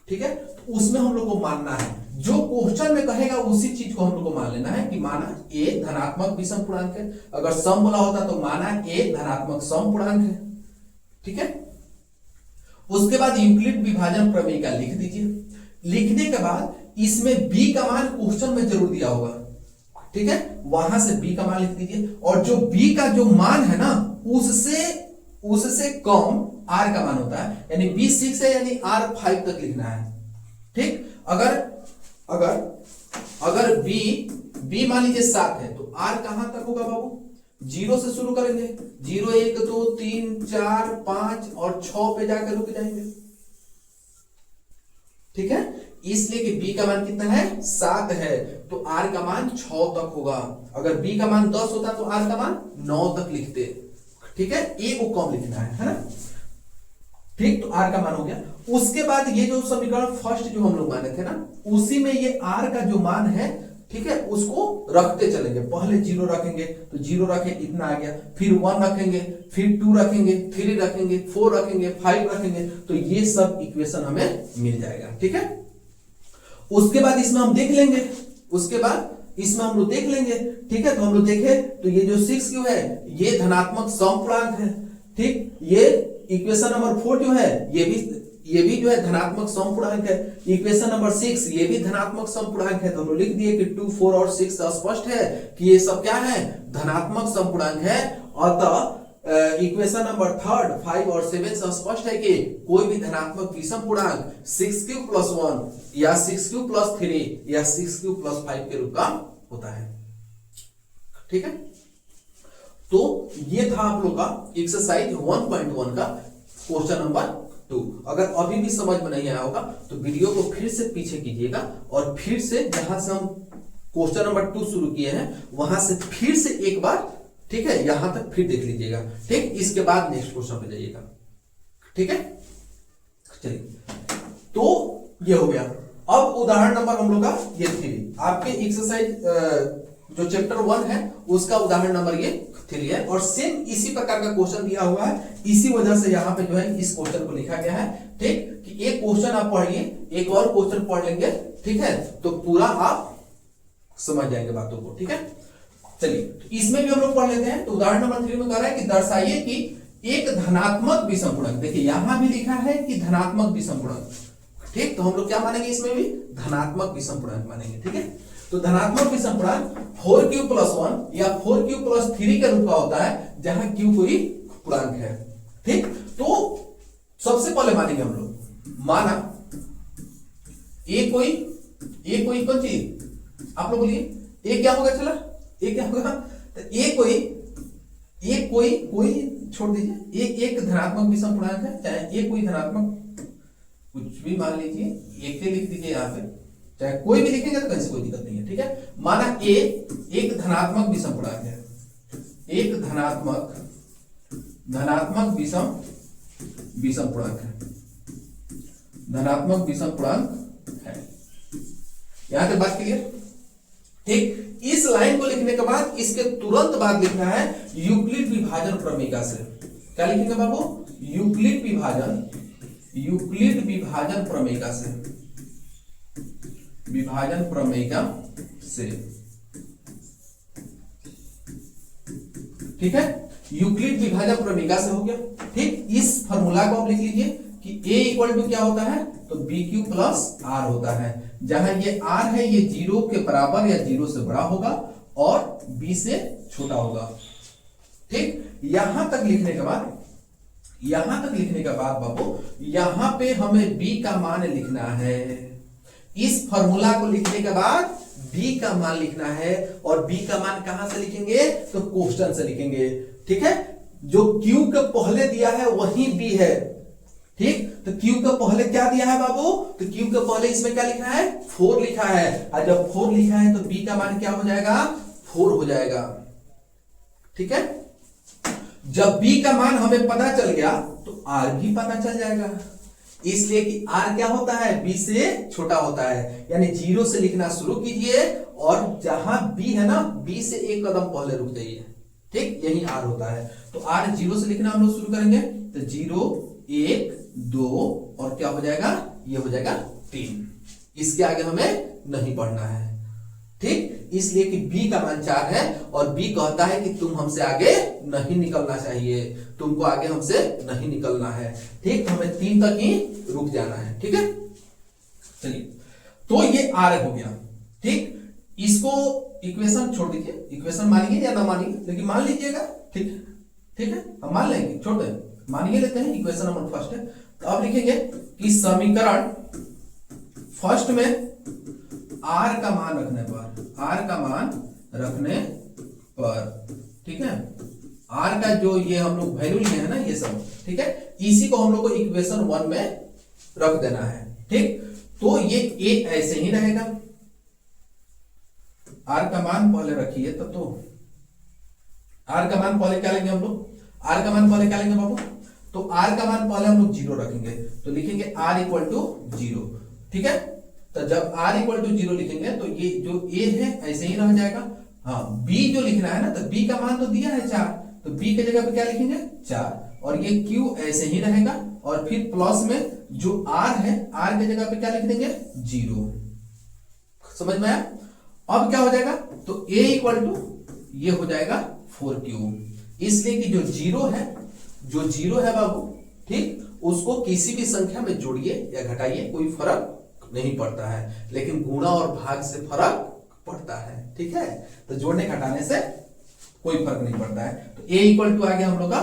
ठीक है, तो उसमें हम लोग को मानना है, जो क्वेश्चन में कहेगा उसी चीज को हम लोग को मान लेना है कि माना ए धनात्मक विषम पूर्णांक है। अगर सम बोला होता तो माना ए धनात्मक सम पूर्णांक है। ठीक है, उसके बाद यूक्लिड विभाजन प्रमेय का लिख दीजिए। लिखने के बाद इसमें b का मान क्वेश्चन में जरूर दिया होगा। ठीक है, वहां से b का मान लिख दीजिए और जो b का जो मान है ना उससे कम r का मान होता है, यानी b 6 है यानी r 5 तक लिखना है। ठीक, अगर b मान लीजिए 7 है तो r कहां तक होगा बाबू? 0 से शुरू करेंगे, 0 1 2 3 4 5 और 6 पे जाकर रुक जाएंगे। ठीक है, इसलिए कि b का मान कितना है? 7 है, तो r का मान 6 तक होगा। अगर b का मान 10 होता तो r का मान 9 तक लिखते। ठीक है, a को कम लिखना है ना। ठीक, तो r का मान हो गया। उसके बाद ये जो समीकरण फर्स्ट जो हम लोग माने थे ना, उसी में ये r का जो मान है, ठीक है, उसको रखते चलेंगे। पहले 0 रखेंगे तो 0 रखे, इतना आ गया, फिर 1 रखेंगे, फिर 2 रखेंगे, 3 रखेंगे, 4 रखेंगे, 5 रखेंगे, तो ये सब इक्वेशन हमें मिल जाएगा। ठीक है, उसके बाद इसमें हम देख लेंगे, ठीक है, तो हम लोग देखे तो ये जो 6q है ये धनात्मक सम पूर्णांक है। ठीक, ये इक्वेशन नंबर 4 जो है ये भी जो है धनात्मक सम पूर्णांक है। इक्वेशन नंबर 6 ये भी धनात्मक सम पूर्णांक है। तो हम लोग लिख दिए कि 2 4 और 6 स्पष्ट है कि ये सब क्या है? धनात्मक सम पूर्णांक है। अतः इक्वेशन नंबर 3 5 और 7 से स्पष्ट है कि कोई भी धनात्मक विषम पूर्णांक 6q + 1 या 6q + 3 या 6q + 5 के रूप का होता है। ठीक है, तो ये था आप लोग का एक्सरसाइज 1.1 का क्वेश्चन नंबर 2। अगर अभी भी समझ में नहीं आया होगा तो वीडियो को फिर से पीछे कीजिएगा और फिर से जहां से हम क्वेश्चन नंबर 2 शुरू किए हैं वहां से फिर से एक बार, ठीक है, यहां तक फिर देख लीजिएगा। ठीक, इसके बाद नेक्स्ट क्वेश्चन पे जाइएगा। ठीक है, चलिए, तो ये हो गया। अब उदाहरण नंबर हम लोग का ये 3 आपके एक्सरसाइज जो चैप्टर 1 है उसका उदाहरण नंबर ये 3 है और सेम इसी प्रकार का क्वेश्चन दिया हुआ है। इसी वजह से यहाँ पे जो है इस क्वेश्चन को लिखा गया है। ठीक, कि एक क्वेश्चन आप पढ़िए, एक और क्वेश्चन पढ़ लेंगे, ठीक है, तो पूरा आप समझ जाएंगे बातों को। ठीक है, चलिए इसमें भी हम लोग पढ़ लेते हैं। तो उदाहरण नंबर 3 में कह रहा है कि दर्शाइए कि एक धनात्मक विषम पूर्णांक, देखिए यहां भी लिखा है कि धनात्मक विषम पूर्णांक। ठीक, तो हम लोग क्या मानेंगे? इसमें भी धनात्मक विषम पूर्णांक मानेंगे। ठीक है, तो धनात्मक विषम पूर्णांक 4q + 1 या 4q + 3 के रूप का होता है जहां q कोई पूर्णांक है। ठीक, तो सबसे पहले मानेंगे हम लोग, माना ए कोई कौन चीज, आप लोग बोलिए ए क्या होगा? चला ए क्या होगा? तो ए कोई छोड़ दीजिए, एक धनात्मक विषम पूर्णांक है, चाहे ए कोई धनात्मक कुछ भी मान लीजिए, एक लिख दीजिए यहाँ पे, चाहे कोई भी लिखेंगे तो कैसे कोई दिक्कत नहीं है। ठीक है, माना ए एक धनात्मक विषम पूर्णांक है, एक धनात्मक विषम पूर्णांक है, धनात्मक विषम पूर्णांक है। यहां तक बात क्लियर? ठीक, इस लाइन को लिखने के बाद इसके तुरंत बाद लिखना है यूक्लिड विभाजन प्रमेय से। क्या लिखेंगे बाबू? यूक्लिड विभाजन यूक्लिड विभाजन प्रमेयिका से, विभाजन प्रमेयिका से, ठीक है, यूक्लिड विभाजन प्रमेयिका से हो गया। ठीक, इस फॉर्मूला को आप लिख लीजिए कि a इक्वल टू क्या होता है, तो बी क्यू प्लस आर होता है, जहां ये आर है ये 0 के बराबर या 0 से बड़ा होगा और b से छोटा होगा। ठीक, यहां तक लिखने के बाद, यहां तक लिखने के बाद बाबू यहां पे हमें b का मान लिखना है। इस फॉर्मूला को लिखने के बाद b का मान लिखना है, और b का मान कहां से लिखेंगे, तो क्वेश्चन से लिखेंगे। ठीक है, जो q के पहले दिया है वही b है। ठीक, तो q के पहले क्या दिया है बाबू, तो q के पहले इसमें क्या लिखा है, 4 लिखा है, और जब 4 लिखा है तो b का मान क्या हो जाएगा, 4 हो जाएगा। ठीक है, जब b का मान हमें पता चल गया तो r भी पता चल जाएगा, इसलिए कि r क्या होता है, b से छोटा होता है, यानी 0 से लिखना शुरू कीजिए और जहां b है ना, b से एक कदम पहले रुक जाइए। ठीक, यही r होता है, तो r 0 से लिखना हम लोग शुरू करेंगे, तो 0 1 2 और क्या हो जाएगा, ये हो जाएगा 3, इसके आगे हमें नहीं पढ़ना है। ठीक, इसलिए कि b का मान 4 है और b कहता है कि तुम हमसे आगे नहीं निकलना चाहिए, तुमको आगे हमसे नहीं निकलना है। ठीक, हमें 3 तक ही रुक जाना है। ठीक है, चलिए, तो ये r हो गया। ठीक, इसको इक्वेशन छोड़ दीजिए, इक्वेशन मानिए या ना मानिए, लेकिन मान लीजिएगा। ठीक है, ठीक है, हम मान लेंगे, छोड़ दें, मानिए लेते हैं, इक्वेशन नंबर फर्स्ट है। तो अब लिखेंगे कि समीकरण फर्स्ट में r का मान रखने पर, r का मान रखने पर, ठीक है, r का जो ये हम लोग वैल्यू लिए है ना ये सब, ठीक है, इसी को हम लोग को इक्वेशन 1 में रख देना है। ठीक, तो ये a ऐसे ही रहेगा, r का मान पहले रखिए, तब तो r का मान पहले क्या लेंगे हम लोग, r का मान पहले क्या लेंगे बाबू, तो r का मान पहले हम लोग 0 रखेंगे, तो लिखेंगे r इक्वल टू 0। ठीक है, तो जब r इक्वल टू 0 लिखेंगे तो ये जो a है ऐसे ही रह जाएगा। हाँ, b जो लिखना है ना, तो b का मान तो दिया है 4, तो b की जगह पे क्या लिखेंगे 4, और ये q ऐसे ही रहेगा, और फिर प्लस में जो r है, r की जगह पे क्या लिख देंगे 0। समझ में आया? अब क्या हो जाएगा, तो a इक्वल टू ये हो जाएगा 4q, इसलिए कि जो 0 है, जो 0 है बाबू, ठीक, उसको किसी भी संख्या में जोड़िए या घटाइए, कोई फर्क नहीं पड़ता है, लेकिन गुणा और भाग से फर्क पड़ता है। ठीक है, तो जोड़ने घटाने से कोई फर्क नहीं पड़ता है। तो a इक्वल टू आ गया हम लोग का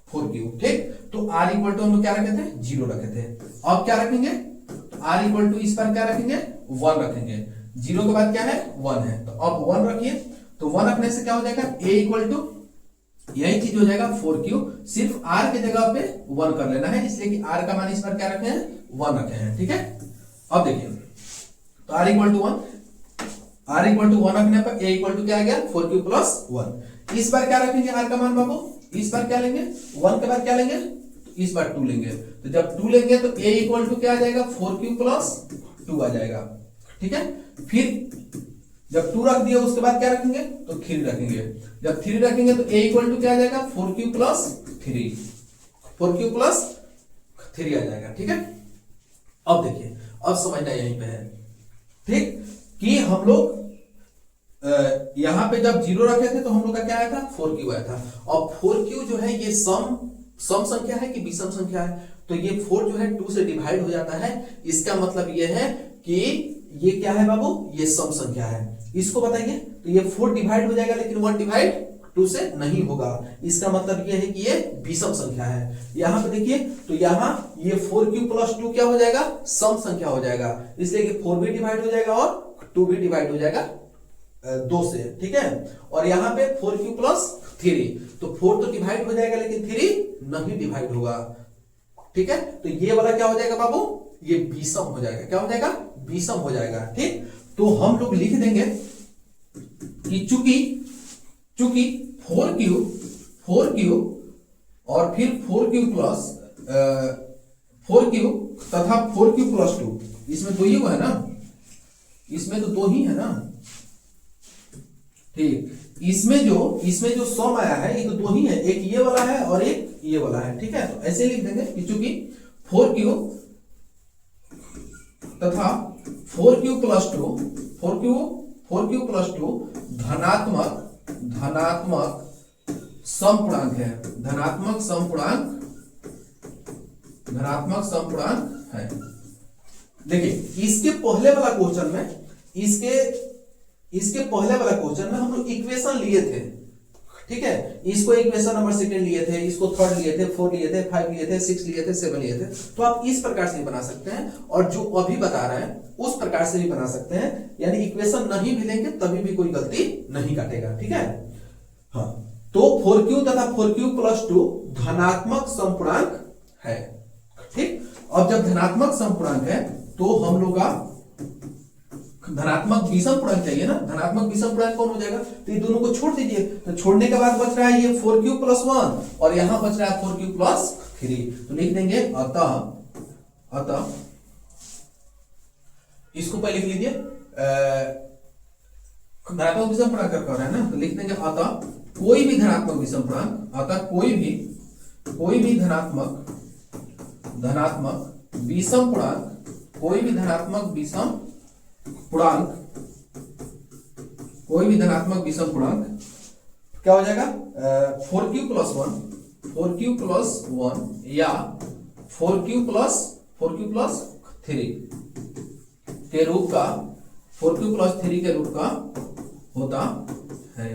4q। ठीक, तो r इक्वल टू हम लोग क्या रखे थे, 0 रखे थे। अब क्या रखेंगे, तो r इक्वल टू इस पर क्या रखेंगे, 1 रखेंगे, 0 के बाद क्या है 1 है, तो अब 1 रखिए, तो 1 रखने से क्या हो जाएगा, a इक्वल टू यही चीज हो जाएगा 4q, सिर्फ r के जगह पे 1 कर लेना है, इसलिए कि r का मान इस पर क्या रखे हैं, 1 रखे हैं। ठीक है, अब देखिए, तो r equal to 1, r equal to 1 रखने पर a इक्वल टू क्या आ गया 4q प्लस 1। इस बार क्या रखेंगे r का मान बाबू, इस बार क्या लेंगे 1 के बाद क्या लेंगे, तो इस बार 2 लेंगे, तो जब 2 लेंगे तो a इक्वल टू क्या आ जाएगा 4q प्लस 2 आ जाएगा। ठीक है, फिर जब 2 रख दिया उसके बाद क्या रखेंगे, तो 3 रखेंगे, जब 3 रखेंगे तो a इक्वल टू क्या आ जाएगा 4q प्लस 3, 4q प्लस 3 आ जाएगा। ठीक है, अब देखिए, अब समझना यहीं पे है। ठीक, कि हम लोग यहां पे जब 0 रखे थे तो हम लोग का क्या आया था, 4q आया था। अब 4q जो है ये सम संख्या है कि विषम संख्या है, तो ये 4 जो है 2 से डिवाइड हो जाता है, इसका मतलब ये है कि ये क्या है बाबू, ये सम संख्या है। इसको बताइए, तो ये 4 डिवाइड हो जाएगा, लेकिन 1 डिवाइड 2 से नहीं होगा, इसका मतलब ये है कि ये विषम संख्या है। यहां पे देखिए, तो यहां ये 4q प्लस 2 क्या हो जाएगा, सम संख्या हो जाएगा, इसलिए कि 4 भी डिवाइड हो जाएगा और 2 भी डिवाइड हो जाएगा 2 से। ठीक है, और यहाँ पे 4q प्लस 3, तो 4 तो डिवाइड हो जाएगा लेकिन 3 नहीं डिवाइड होगा। ठीक है, तो ये वाला क्या हो जाएगा बाबू, ये विषम हो जाएगा, क्या हो जाएगा, विषम हो जाएगा। ठीक, तो हम लोग लिख देंगे कि चूंकि 4q और फिर 4q प्लस 4q तथा 4q प्लस 2, इसमें 2 ही है ना, इसमें तो 2 ही है ना। ठीक, इसमें जो सम आया है ये तो 2 ही है, एक ये वाला है और एक ये वाला है। ठीक है, तो ऐसे लिख देंगे कि चूंकि 4q तथा 4q प्लस 2 4q प्लस 2 धनात्मक समपूर्णांक है, धनात्मक समपूर्णांक है। देखिए इसके पहले वाला क्वेश्चन में इसके पहले वाला क्वेश्चन में हम लोग इक्वेशन लिए थे, ठीक है। इसको इक्वेशन नंबर सेकंड लिए थे, इसको थर्ड लिए थे, 4 लिए थे, 5 लिए थे, 6 लिए थे, 7 लिए थे। तो आप इस प्रकार से भी बना सकते हैं और जो अभी बता रहे हैं उस प्रकार से भी बना सकते हैं, यानी इक्वेशन नहीं भी लेंगे तभी भी कोई गलती नहीं काटेगा, ठीक है। हाँ, तो 4q तथा 4q प्लस 2 धनात्मक समपूर्णांक है, ठीक। अब जब धनात्मक समपूर्णांक है तो हम लोग का धनात्मक विषम पूर्णांक चाहिए ना, धनात्मक विषम पूर्णांक कौन हो जाएगा, तो ये दोनों को छोड़ दीजिए, तो छोड़ने के बाद बच रहा है ये 4q प्लस 1 और यहां बच रहा है 4q प्लस 3। तो लिख देंगे अतः इसको पहले लिख लीजिए, धनात्मक विषम पूर्णांक कर रहा है ना, तो लिख देंगे अतः कोई भी धनात्मक विषम पूर्णांक, अतः कोई भी धनात्मक विषम पूर्णांक, कोई भी धनात्मक विषम पूर्णांक क्या हो जाएगा, 4q प्लस 1 या 4q प्लस 3 के रूप का, 4q प्लस 3 के रूप का होता है,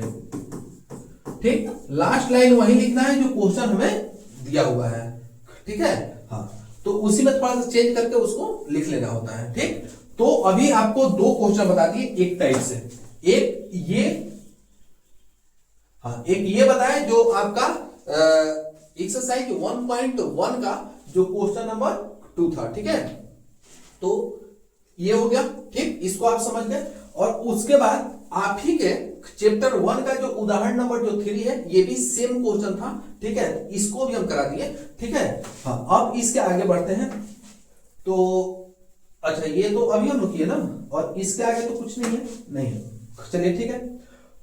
ठीक। लास्ट लाइन वही लिखना है जो क्वेश्चन हमें दिया हुआ है, ठीक है। हाँ, तो उसी में थोड़ा सा चेंज करके उसको लिख लेना होता है, ठीक। तो अभी आपको 2 क्वेश्चन बता दिए एक टाइप से, एक ये बताया जो आपका एक्सरसाइज 1.1 का जो क्वेश्चन नंबर 2 था, ठीक है। तो ये हो गया, ठीक, इसको आप समझ गए। और उसके बाद आप ही के चैप्टर 1 का जो उदाहरण नंबर जो 3 है ये भी सेम क्वेश्चन था, ठीक है, इसको भी हम करा दिए, ठीक है। हाँ, अब इसके आगे बढ़ते हैं। तो अच्छा, ये तो अभी हम लोग किए ना, और इसके आगे तो कुछ नहीं है, चलिए ठीक है।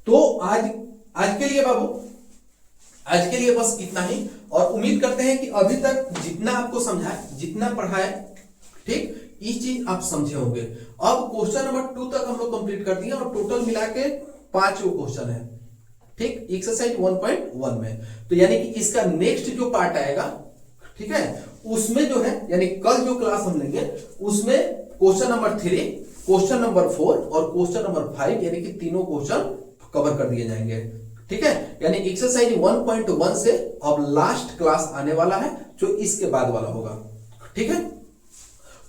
तो आज के लिए बाबू, आज के लिए बस इतना ही, और उम्मीद करते हैं कि अभी तक जितना आपको समझाए, जितना पढ़ाए, ठीक, ये चीज आप समझे होंगे। अब क्वेश्चन नंबर 2 तक हम लोग कंप्लीट कर दिए और टोटल मिला के 5 क्वेश्चन है, ठीक, एक्सरसाइज 1.1 में। तो यानी कि इसका नेक्स्ट जो पार्ट आएगा, ठीक है, उसमें जो है यानी कल जो क्लास हम लेंगे उसमें क्वेश्चन नंबर 3, क्वेश्चन नंबर 4 और क्वेश्चन नंबर 5 यानी कि तीनों क्वेश्चन कवर कर दिए जाएंगे, ठीक है। यानी एक्सरसाइज 1.1 से अब लास्ट क्लास आने वाला है जो इसके बाद वाला होगा, ठीक है।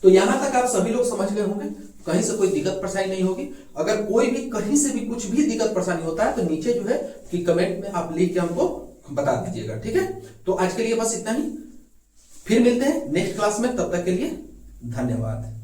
तो यहां तक आप सभी लोग समझ गए होंगे, कहीं से कोई दिक्कत परेशानी नहीं होगी। अगर कोई भी कहीं से भी कुछ भी दिक्कत परेशानी होता है तो नीचे जो है कि कमेंट में आप लिख के हमको बता दीजिएगा, ठीक है। तो आज के लिए बस इतना ही, फिर मिलते हैं नेक्स्ट क्लास में, तब तक के लिए धन्यवाद।